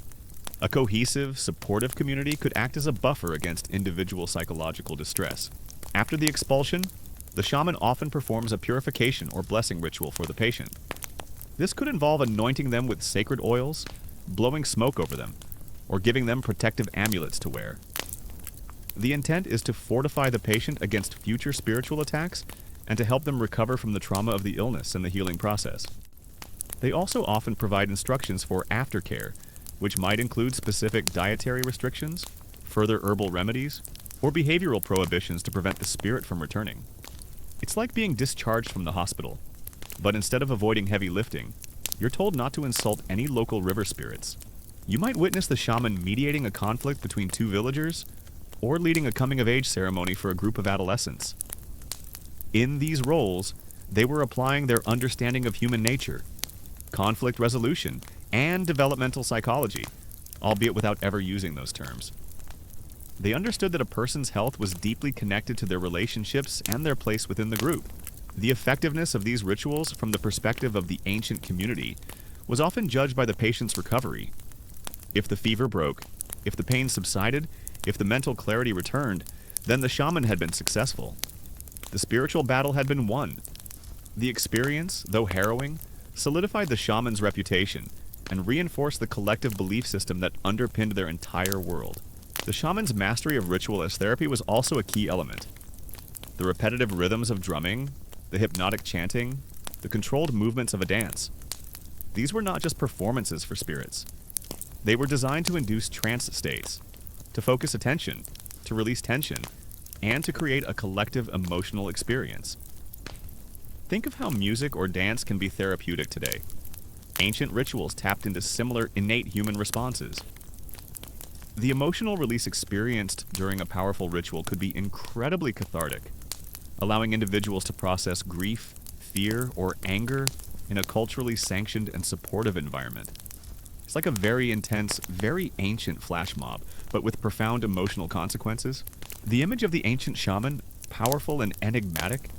A cohesive, supportive community could act as a buffer against individual psychological distress. After the expulsion, the shaman often performs a purification or blessing ritual for the patient. This could involve anointing them with sacred oils, blowing smoke over them, or giving them protective amulets to wear. The intent is to fortify the patient against future spiritual attacks and to help them recover from the trauma of the illness and the healing process. They also often provide instructions for aftercare, which might include specific dietary restrictions, further herbal remedies, or behavioral prohibitions to prevent the spirit from returning. It's like being discharged from the hospital, but instead of avoiding heavy lifting, you're told not to insult any local river spirits. You might witness the shaman mediating a conflict between two villagers, or leading a coming-of-age ceremony for a group of adolescents. In these roles, they were applying their understanding of human nature, conflict resolution, and developmental psychology, albeit without ever using those terms. They understood that a person's health was deeply connected to their relationships and their place within the group. The effectiveness of these rituals from the perspective of the ancient community was often judged by the patient's recovery. If the fever broke, if the pain subsided, if the mental clarity returned, then the shaman had been successful. The spiritual battle had been won. The experience, though harrowing, solidified the shaman's reputation and reinforced the collective belief system that underpinned their entire world. The shaman's mastery of ritual as therapy was also a key element. The repetitive rhythms of drumming, the hypnotic chanting, the controlled movements of a dance. These were not just performances for spirits. They were designed to induce trance states, to focus attention, to release tension, and to create a collective emotional experience. Think of how music or dance can be therapeutic today. Ancient rituals tapped into similar innate human responses. The emotional release experienced during a powerful ritual could be incredibly cathartic, allowing individuals to process grief, fear, or anger in a culturally sanctioned and supportive environment. It's like a very intense, very ancient flash mob, but with profound emotional consequences. The image of the ancient shaman, powerful and enigmatic,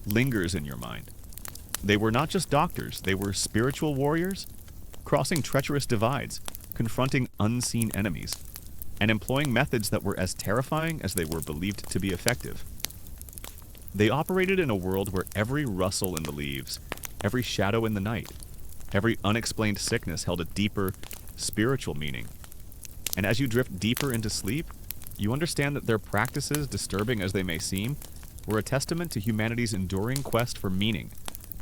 lingers in your mind. They were not just doctors, they were spiritual warriors, crossing treacherous divides, confronting unseen enemies, and employing methods that were as terrifying as they were believed to be effective. They operated in a world where every rustle in the leaves, every shadow in the night, every unexplained sickness held a deeper, spiritual meaning. And as you drift deeper into sleep, you understand that their practices, disturbing as they may seem, were a testament to humanity's enduring quest for meaning,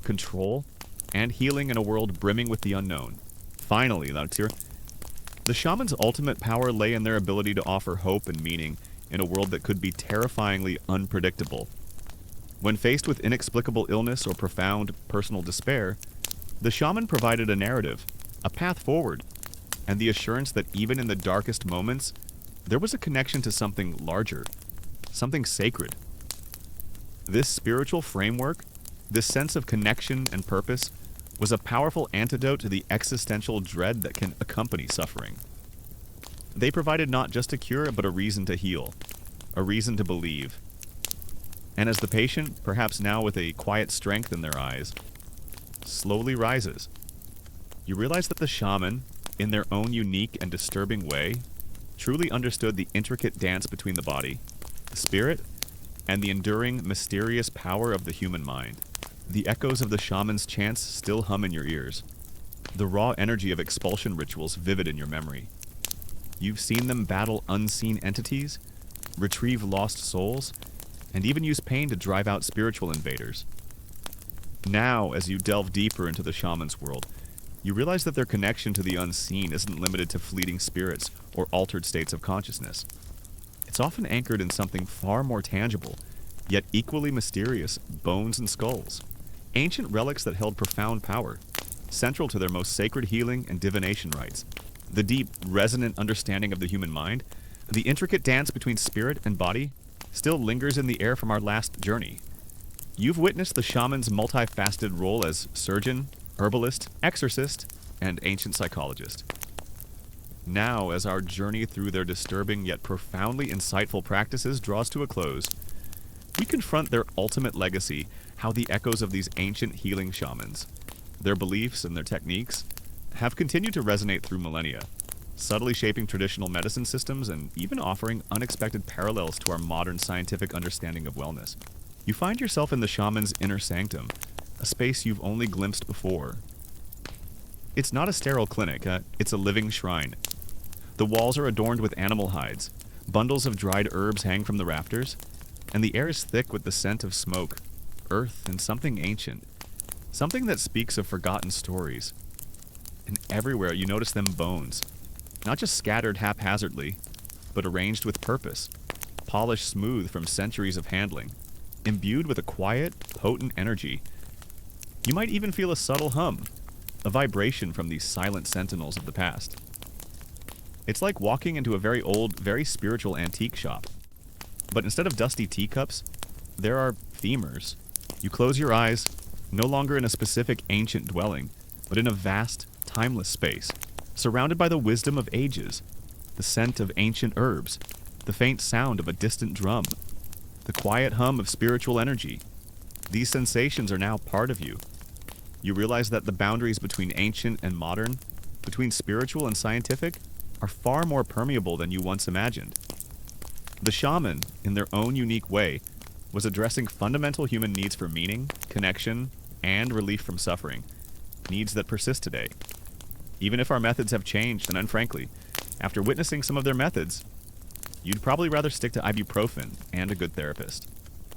control, and healing in a world brimming with the unknown. Finally, the shaman's ultimate power lay in their ability to offer hope and meaning in a world that could be terrifyingly unpredictable. When faced with inexplicable illness or profound personal despair, the shaman provided a narrative, a path forward, and the assurance that even in the darkest moments, there was a connection to something larger, something sacred. This spiritual framework, this sense of connection and purpose, was a powerful antidote to the existential dread that can accompany suffering. They provided not just a cure, but a reason to heal, a reason to believe. And as the patient, perhaps now with a quiet strength in their eyes, slowly rises, you realize that the shaman, in their own unique and disturbing way, truly understood the intricate dance between the body, the spirit, and the enduring, mysterious power of the human mind. The echoes of the shaman's chants still hum in your ears, the raw energy of expulsion rituals vivid in your memory. You've seen them battle unseen entities, retrieve lost souls, and even use pain to drive out spiritual invaders. Now, as you delve deeper into the shaman's world, you realize that their connection to the unseen isn't limited to fleeting spirits or altered states of consciousness. It's often anchored in something far more tangible, yet equally mysterious: bones and skulls. Ancient relics that held profound power, central to their most sacred healing and divination rites. The deep, resonant understanding of the human mind, the intricate dance between spirit and body, still lingers in the air from our last journey. You've witnessed the shaman's multifaceted role as surgeon, herbalist, exorcist, and ancient psychologist. Now, as our journey through their disturbing yet profoundly insightful practices draws to a close, we confront their ultimate legacy: how the echoes of these ancient healing shamans, their beliefs and their techniques, have continued to resonate through millennia, subtly shaping traditional medicine systems and even offering unexpected parallels to our modern scientific understanding of wellness. You find yourself in the shaman's inner sanctum, a space you've only glimpsed before. It's not a sterile clinic, it's a living shrine. The walls are adorned with animal hides, bundles of dried herbs hang from the rafters, and the air is thick with the scent of smoke, earth, and something ancient. Something that speaks of forgotten stories. And everywhere you notice them bones, not just scattered haphazardly, but arranged with purpose, polished smooth from centuries of handling, imbued with a quiet, potent energy. You might even feel a subtle hum, a vibration from these silent sentinels of the past. It's like walking into a very old, very spiritual antique shop. But instead of dusty teacups, there are femurs. You close your eyes, no longer in a specific ancient dwelling, but in a vast, timeless space, surrounded by the wisdom of ages, the scent of ancient herbs, the faint sound of a distant drum, the quiet hum of spiritual energy. These sensations are now part of you. You realize that the boundaries between ancient and modern, between spiritual and scientific, are far more permeable than you once imagined. The shaman, in their own unique way, was addressing fundamental human needs for meaning, connection, and relief from suffering, needs that persist today. Even if our methods have changed, and frankly, after witnessing some of their methods, you'd probably rather stick to ibuprofen and a good therapist.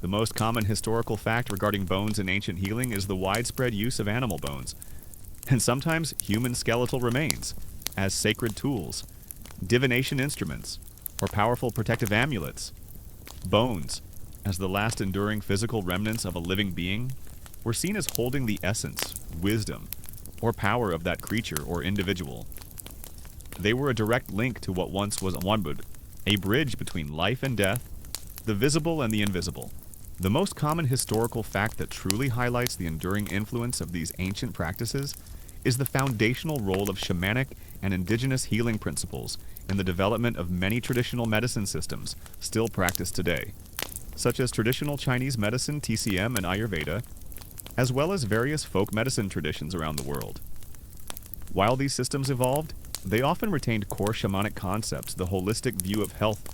The most common historical fact regarding bones in ancient healing is the widespread use of animal bones, and sometimes human skeletal remains, as sacred tools, divination instruments, or powerful protective amulets. Bones, as the last enduring physical remnants of a living being, were seen as holding the essence, wisdom, or power of that creature or individual. They were a direct link to what once was Wanbud, a bridge between life and death, the visible and the invisible. The most common historical fact that truly highlights the enduring influence of these ancient practices is the foundational role of shamanic and indigenous healing principles in the development of many traditional medicine systems still practiced today, such as traditional Chinese medicine, TCM, and Ayurveda, as well as various folk medicine traditions around the world. While these systems evolved, they often retained core shamanic concepts: the holistic view of health,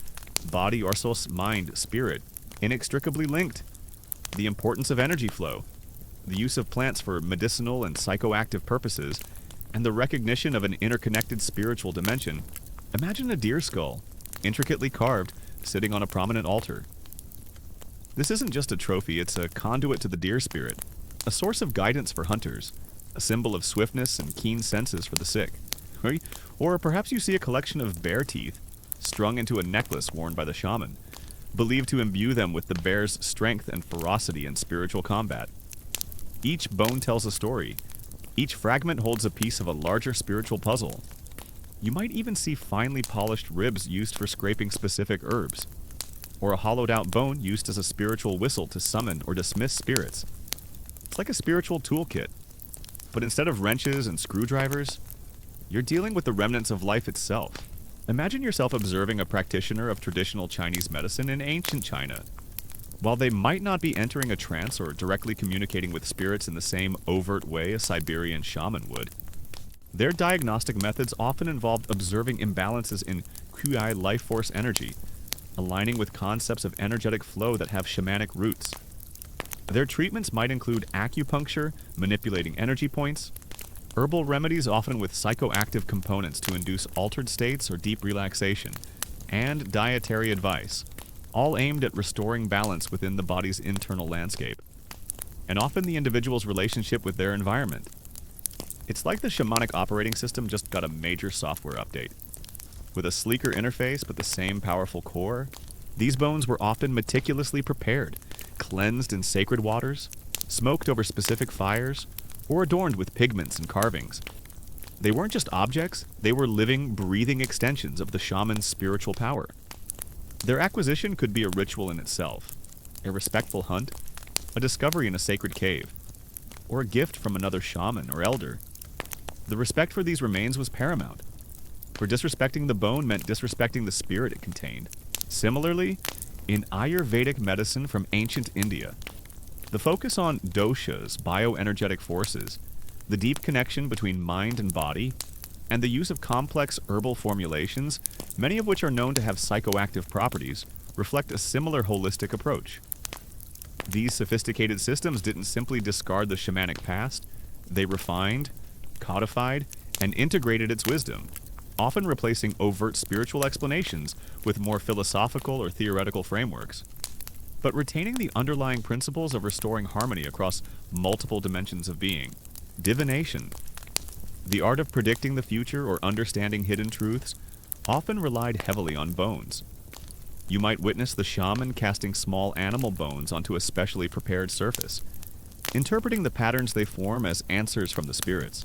body or soul, mind, spirit, inextricably linked, the importance of energy flow, the use of plants for medicinal and psychoactive purposes, and the recognition of an interconnected spiritual dimension. Imagine a deer skull, intricately carved, sitting on a prominent altar. This isn't just a trophy, it's a conduit to the deer spirit, a source of guidance for hunters, a symbol of swiftness and keen senses for the sick. Or perhaps you see a collection of bear teeth strung into a necklace worn by the shaman, believed to imbue them with the bear's strength and ferocity in spiritual combat. Each bone tells a story. Each fragment holds a piece of a larger spiritual puzzle. You might even see finely polished ribs used for scraping specific herbs, or a hollowed-out bone used as a spiritual whistle to summon or dismiss spirits. It's like a spiritual toolkit, but instead of wrenches and screwdrivers, you're dealing with the remnants of life itself. Imagine yourself observing a practitioner of traditional Chinese medicine in ancient China. While they might not be entering a trance or directly communicating with spirits in the same overt way a Siberian shaman would, their diagnostic methods often involved observing imbalances in Qi life force energy, aligning with concepts of energetic flow that have shamanic roots. Their treatments might include acupuncture, manipulating energy points, herbal remedies often with psychoactive components to induce altered states or deep relaxation, and dietary advice, all aimed at restoring balance within the body's internal landscape. and often the individual's relationship with their environment. It's like the shamanic operating system just got a major software update. With a sleeker interface but the same powerful core, these bones were often meticulously prepared, cleansed in sacred waters, smoked over specific fires, or adorned with pigments and carvings. They weren't just objects, they were living, breathing extensions of the shaman's spiritual power. Their acquisition could be a ritual in itself, a respectful hunt, a discovery in a sacred cave, or a gift from another shaman or elder. The respect for these remains was paramount, for disrespecting the bone meant disrespecting the spirit it contained. Similarly, in Ayurvedic medicine from ancient India, the focus on doshas, bioenergetic forces, the deep connection between mind and body, and the use of complex herbal formulations, many of which are known to have psychoactive properties, reflect a similar holistic approach. These sophisticated systems didn't simply discard the shamanic past, they refined, codified, and integrated its wisdom, often replacing overt spiritual explanations with more philosophical or theoretical frameworks, but retaining the underlying principles of restoring harmony across multiple dimensions of being. Divination, the art of predicting the future or understanding hidden truths, often relied heavily on bones. You might witness the shaman casting small animal bones onto a specially prepared surface, interpreting the patterns they form as answers from the spirits.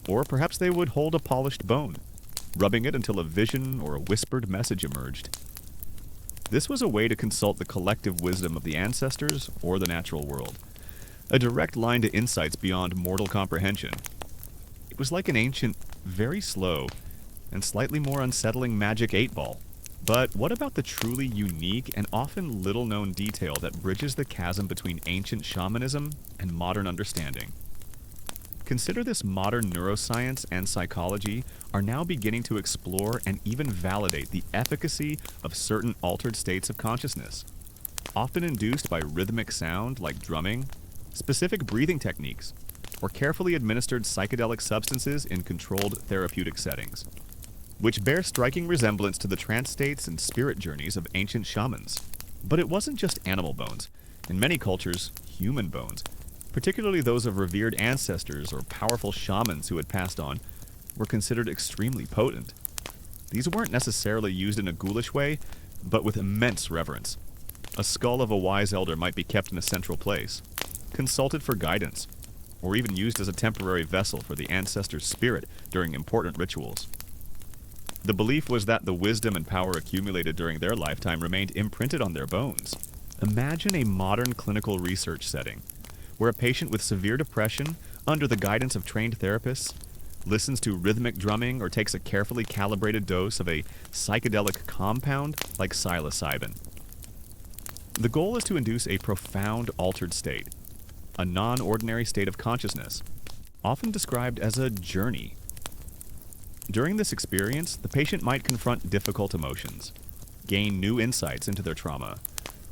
Or perhaps they would hold a polished bone, rubbing it until a vision or a whispered message emerged. This was a way to consult the collective wisdom of the ancestors or the natural world, a direct line to insights beyond mortal comprehension. It was like an ancient, very slow, and slightly more unsettling magic 8-ball. But what about the truly unique and often little-known detail that bridges the chasm between ancient shamanism and modern understanding? Consider this: modern neuroscience and psychology are now beginning to explore and even validate the efficacy of certain altered states of consciousness, often induced by rhythmic sound like drumming, specific breathing techniques, or carefully administered psychedelic substances in controlled therapeutic settings, which bear striking resemblance to the trance states and spirit journeys of ancient shamans. But it wasn't just animal bones. In many cultures, human bones, particularly those of revered ancestors or powerful shamans who had passed on, were considered extremely potent. These weren't necessarily used in a ghoulish way, but with immense reverence. A skull of a wise elder might be kept in a central place, consulted for guidance, or even used as a temporary vessel for the ancestor's spirit during important rituals. The belief was that the wisdom and power accumulated during their lifetime remained imprinted on their bones. Imagine a modern clinical research setting, where a patient with severe depression, under the guidance of trained therapists, listens to rhythmic drumming or takes a carefully calibrated dose of a psychedelic compound like psilocybin. The goal is to induce a profound altered state, a non-ordinary state of consciousness, often described as a journey. During this experience, the patient might confront difficult emotions, gain new insights into their trauma,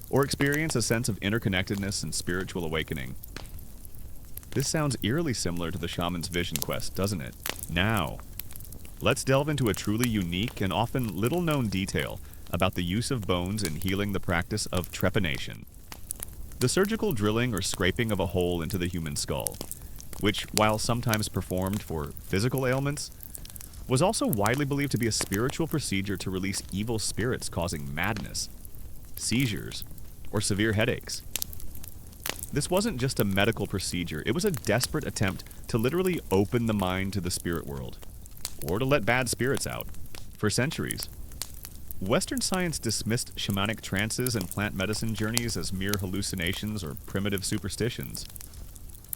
or experience a sense of interconnectedness and spiritual awakening. This sounds eerily similar to the shaman's vision quest, doesn't it? Now, let's delve into a truly unique and often little-known detail about the use of bones in healing the practice of trepanation, the surgical drilling or scraping of a hole into the human skull, which, while sometimes performed for physical ailments, was also widely believed to be a spiritual procedure to release evil spirits causing madness, seizures, or severe headaches. This wasn't just a medical procedure, it was a desperate attempt to literally open the mind to the spirit world, or to let bad spirits out. For centuries, Western science dismissed shamanic trances and plant medicine journeys as mere hallucinations or primitive superstitions.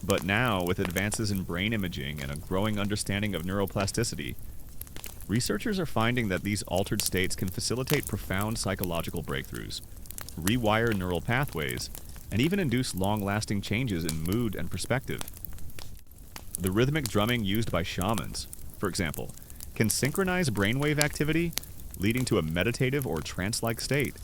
But now, with advances in brain imaging and a growing understanding of neuroplasticity, researchers are finding that these altered states can facilitate profound psychological breakthroughs, rewire neural pathways, and even induce long-lasting changes in mood and perspective. The rhythmic drumming used by shamans, for example, can synchronize brainwave activity, leading to a meditative or trance-like state.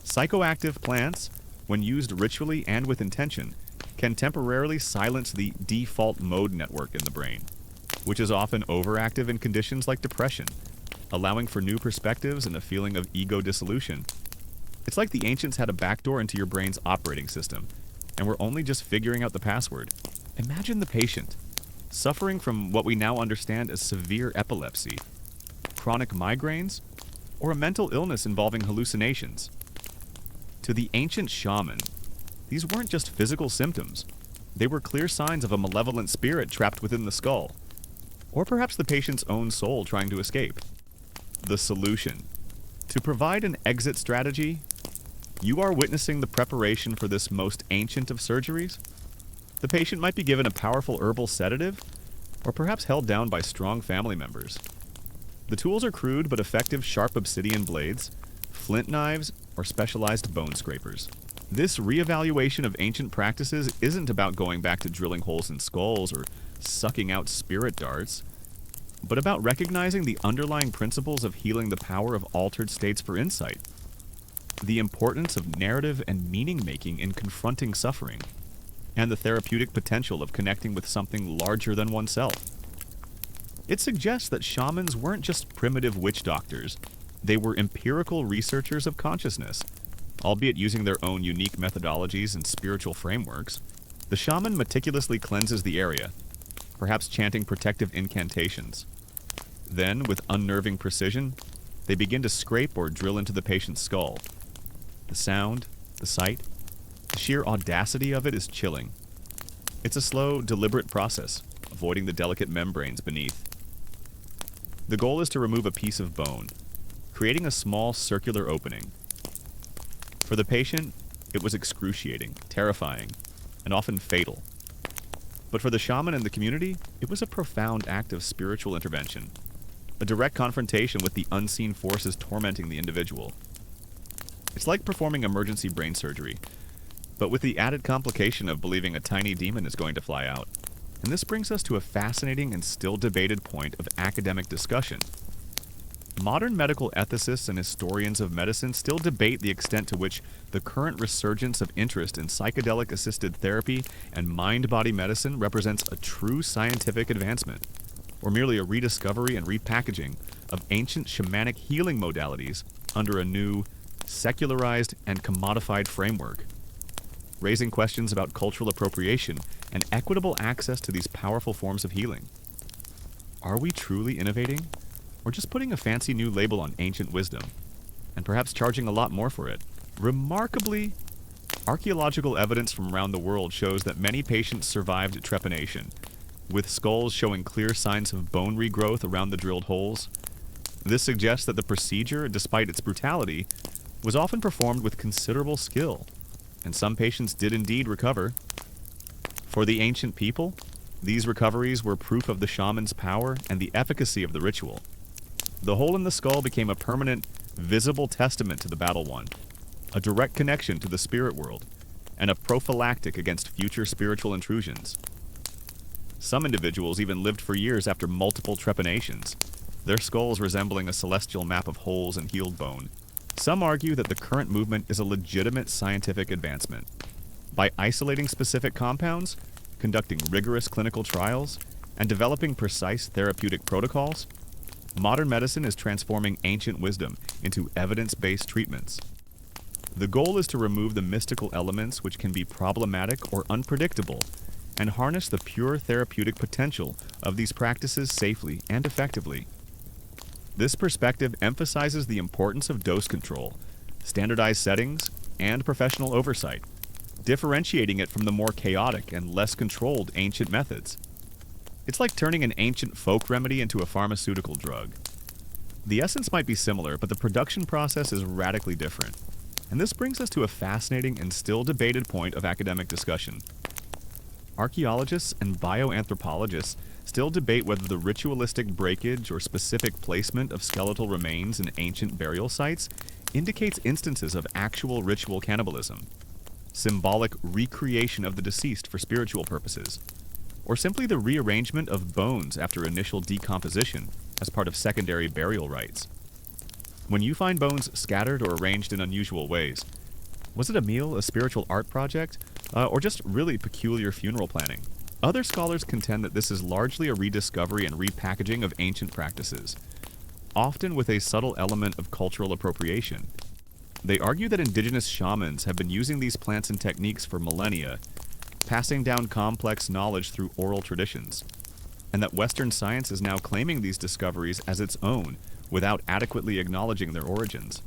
Psychoactive plants, when used ritually and with intention, can temporarily silence the default mode network in the brain, which is often overactive in conditions like depression, allowing for new perspectives and a feeling of ego dissolution. It's like the ancients had a backdoor into your brain's operating system, and we're only just figuring out the password. Imagine the patient, suffering from what we now understand as severe epilepsy, chronic migraines, or a mental illness involving hallucinations. To the ancient shaman, these weren't just physical symptoms. They were clear signs of a malevolent spirit trapped within the skull, or perhaps the patient's own soul trying to escape. The solution: to provide an exit strategy, you are witnessing the preparation for this most ancient of surgeries. The patient might be given a powerful herbal sedative, or perhaps held down by strong family members. The tools are crude but effective sharp obsidian blades, flint knives, or specialized bone scrapers. This reevaluation of ancient practices isn't about going back to drilling holes in skulls or sucking out spirit darts, but about recognizing the underlying principles of healing the power of altered states for insight, the importance of narrative and meaning-making in confronting suffering, and the therapeutic potential of connecting with something larger than oneself. It suggests that shamans weren't just primitive witch doctors. They were empirical researchers of consciousness, albeit using their own unique methodologies and spiritual frameworks. The shaman meticulously cleanses the area, perhaps chanting protective incantations. Then, with unnerving precision, they begin to scrape or drill into the patient's skull. The sound, the sight, the sheer audacity of it is chilling. It's a slow, deliberate process, avoiding the delicate membranes beneath. The goal is to remove a piece of bone, creating a small circular opening. For the patient, it was excruciating, terrifying, and often fatal. But for the shaman and the community, it was a profound act of spiritual intervention, a direct confrontation with the unseen forces tormenting the individual. It's like performing emergency brain surgery, but with the added complication of believing a tiny demon is going to fly out. And this brings us to a fascinating and still debated point of academic discussion. Modern medical ethicists and historians of medicine still debate the extent to which the current resurgence of interest in psychedelic-assisted therapy and mind-body medicine represents a true scientific advancement, or merely a rediscovery and repackaging of ancient shamanic healing modalities under a new, secularized and commodified framework, raising questions about cultural appropriation and equitable access to these powerful forms of healing. Are we truly innovating, or just putting a fancy new label on ancient wisdom, and perhaps charging a lot more for it? Remarkably, archaeological evidence from around the world shows that many patients survived trepanation, with skulls showing clear signs of bone regrowth around the drilled holes. This suggests that the procedure, despite its brutality, was often performed with considerable skill, and some patients did indeed recover. For the ancient people, these recoveries were proof of the shaman's power and the efficacy of the ritual. The hole in the skull became a permanent, visible testament to the battle won, a direct connection to the spirit world, and a prophylactic against future spiritual intrusions. Some individuals even lived for years after multiple trepanations, their skulls resembling a celestial map of holes and healed bone. Some argue that the current movement is a legitimate scientific advancement. By isolating specific compounds, conducting rigorous clinical trials, and developing precise therapeutic protocols, modern medicine is transforming ancient wisdom into evidence-based treatments. The goal is to remove the mystical elements which can be problematic or unpredictable, and harness the pure therapeutic potential of these practices safely and effectively. This perspective emphasizes the importance of dose control, standardized settings, and professional oversight, differentiating it from the more chaotic and less controlled ancient methods. It's like turning an ancient folk remedy into a pharmaceutical drug. The essence might be similar, but the production process is radically different. And this brings us to a fascinating and still debated point of academic discussion. Archaeologists and bioanthropologists still debate whether the ritualistic breakage or specific placement of skeletal remains in ancient burial sites indicates instances of actual ritual cannibalism, symbolic recreation of the deceased for spiritual purposes, or simply the rearrangement of bones after initial decomposition as part of secondary burial rites. When you find bones scattered or arranged in unusual ways, was it a meal, a spiritual art project, or just really peculiar funeral planning? Other scholars contend that this is largely a rediscovery and repackaging of ancient practices, often with a subtle element of cultural appropriation. They argue that indigenous shamans have been using these plants and techniques for millennia, passing down complex knowledge through oral traditions, and that Western science is now claiming these discoveries as its own without adequately acknowledging their origins.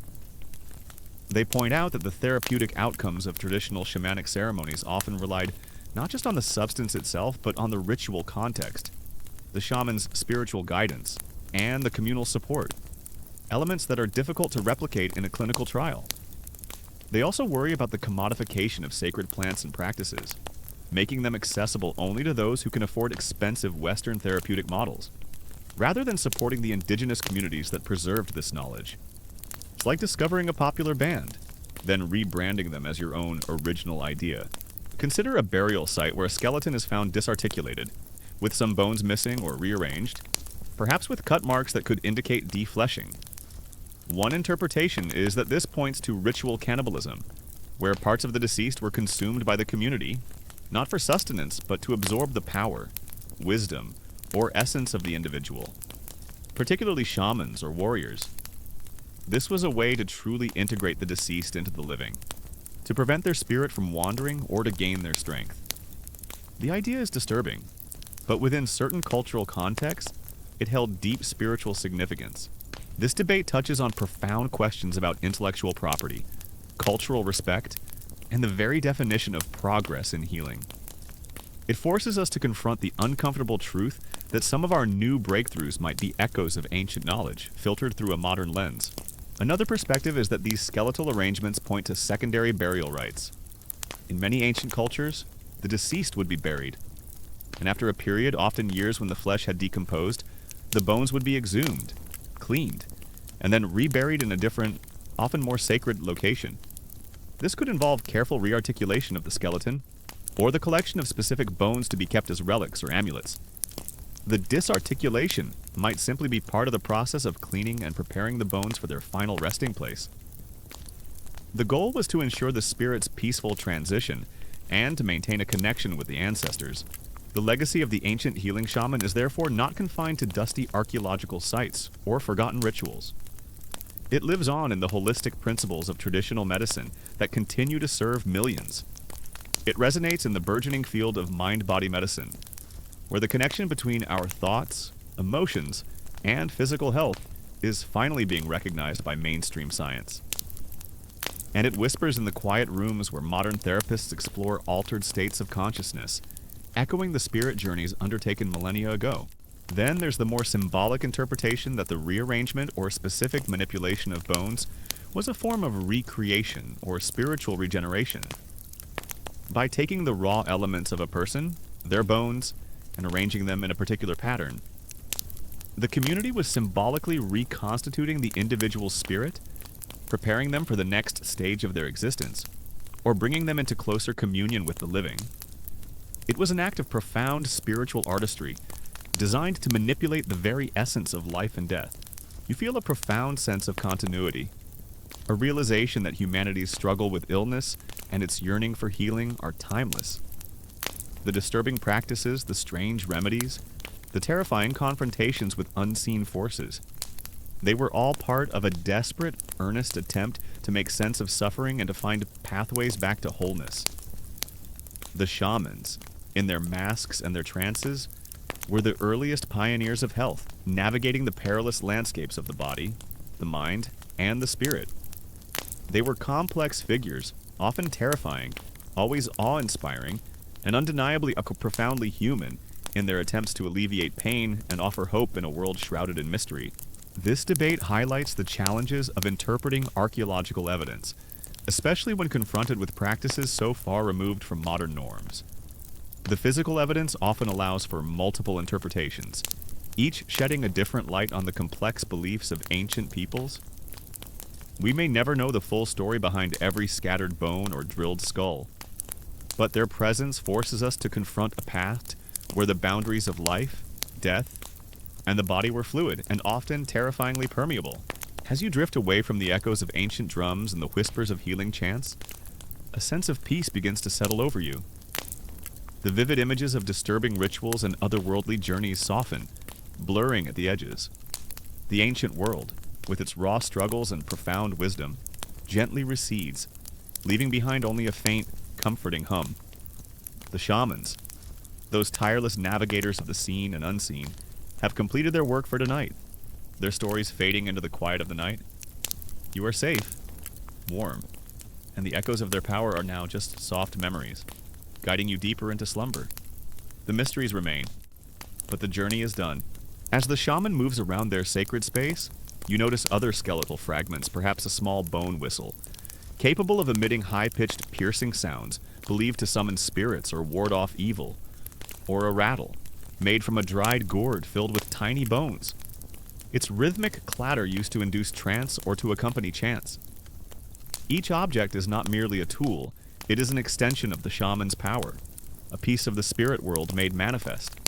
They point out that the therapeutic outcomes of traditional shamanic ceremonies often relied not just on the substance itself, but on the ritual context, the shaman's spiritual guidance, and the communal support, elements that are difficult to replicate in a clinical trial. They also worry about the commodification of sacred plants and practices, making them accessible only to those who can afford expensive Western therapeutic models, rather than supporting the indigenous communities that preserved this knowledge. It's like discovering a popular band, then rebranding them as your own original idea. Consider a burial site where a skeleton is found disarticulated, with some bones missing or rearranged, perhaps with cut marks that could indicate defleshing. One interpretation is that this points to ritual cannibalism, where parts of the deceased were consumed by the community, not for sustenance, but to absorb the power, wisdom, or essence of the individual, particularly shamans or warriors. This was a way to truly integrate the deceased into the living, to prevent their spirit from wandering or to gain their strength. The idea is disturbing, but within certain cultural contexts, it held deep spiritual significance. This debate touches on profound questions about intellectual property, cultural respect, and the very definition of progress in healing. It forces us to confront the uncomfortable truth that some of our new breakthroughs might be echoes of ancient knowledge, filtered through a modern lens. Another perspective is that these skeletal arrangements point to secondary burial rites. In many ancient cultures, the deceased would be buried, and after a period, often years when the flesh had decomposed, the bones would be exhumed, cleaned, and then reburied in a different, often more sacred location. This could involve careful rearticulation of the skeleton, or the collection of specific bones to be kept as relics or amulets. The disarticulation might simply be part of the process of cleaning and preparing the bones for their final resting place. The goal was to ensure the spirit's peaceful transition and to maintain a connection with the ancestors. The legacy of the ancient healing shaman is therefore not confined to dusty archaeological sites or forgotten rituals. It lives on in the holistic principles of traditional medicine that continue to serve millions. It resonates in the burgeoning field of mind-body medicine, where the connection between our thoughts, emotions, and physical health is finally being recognized by mainstream science. And it whispers in the quiet rooms where modern therapists explore altered states of consciousness, echoing the spirit journeys undertaken millennia ago. Then there's the more symbolic interpretation that the rearrangement or specific manipulation of bones was a form of recreation or spiritual regeneration. By taking the raw elements of a person, their bones, and arranging them in a particular pattern, the community was symbolically reconstituting the individual's spirit, preparing them for the next stage of their existence, or bringing them into closer communion with the living. It was an act of profound spiritual artistry, designed to manipulate the very essence of life and death. You feel a profound sense of continuity, a realization that humanity's struggle with illness and its yearning for healing are timeless. The disturbing practices, the strange remedies, the terrifying confrontations with unseen forces, they were all part of a desperate, earnest attempt to make sense of suffering and to find pathways back to wholeness. The shamans, in their masks and their trances, were the earliest pioneers of health, navigating the perilous landscapes of the body, the mind, and the spirit. They were complex figures, often terrifying, always awe-inspiring, and undeniably profoundly human in their attempts to alleviate pain and offer hope in a world shrouded in mystery. This debate highlights the challenges of interpreting archaeological evidence, especially when confronted with practices so far removed from modern norms. The physical evidence often allows for multiple interpretations, each shedding a different light on the complex beliefs of ancient peoples. We may never know the full story behind every scattered bone or drilled skull, but their presence forces us to confront a past where the boundaries of life, death, and the body were fluid and often terrifyingly permeable. As you drift away from the echoes of ancient drums and the whispers of healing chants, a sense of peace begins to settle over you. The vivid images of disturbing rituals and otherworldly journeys soften, blurring at the edges. The ancient world, with its raw struggles and profound wisdom, gently recedes, leaving behind only a faint, comforting hum. The shamans, those tireless navigators of the seen and unseen, have completed their work for tonight, their stories fading into the quiet of the night. You are safe, warm, and the echoes of their power are now just soft memories, guiding you deeper into slumber. The mysteries remain, but the journey is done. As the shaman moves around their sacred space, you notice other skeletal fragments, perhaps a small bone whistle, capable of emitting high-pitched, piercing sounds believed to summon spirits or ward off evil, or a rattle, made from a dried gourd filled with tiny bones. Its rhythmic clatter used to induce trance or to accompany chants. Each object is not merely a tool, it is an extension of the shaman's power, a piece of the spirit world made manifest.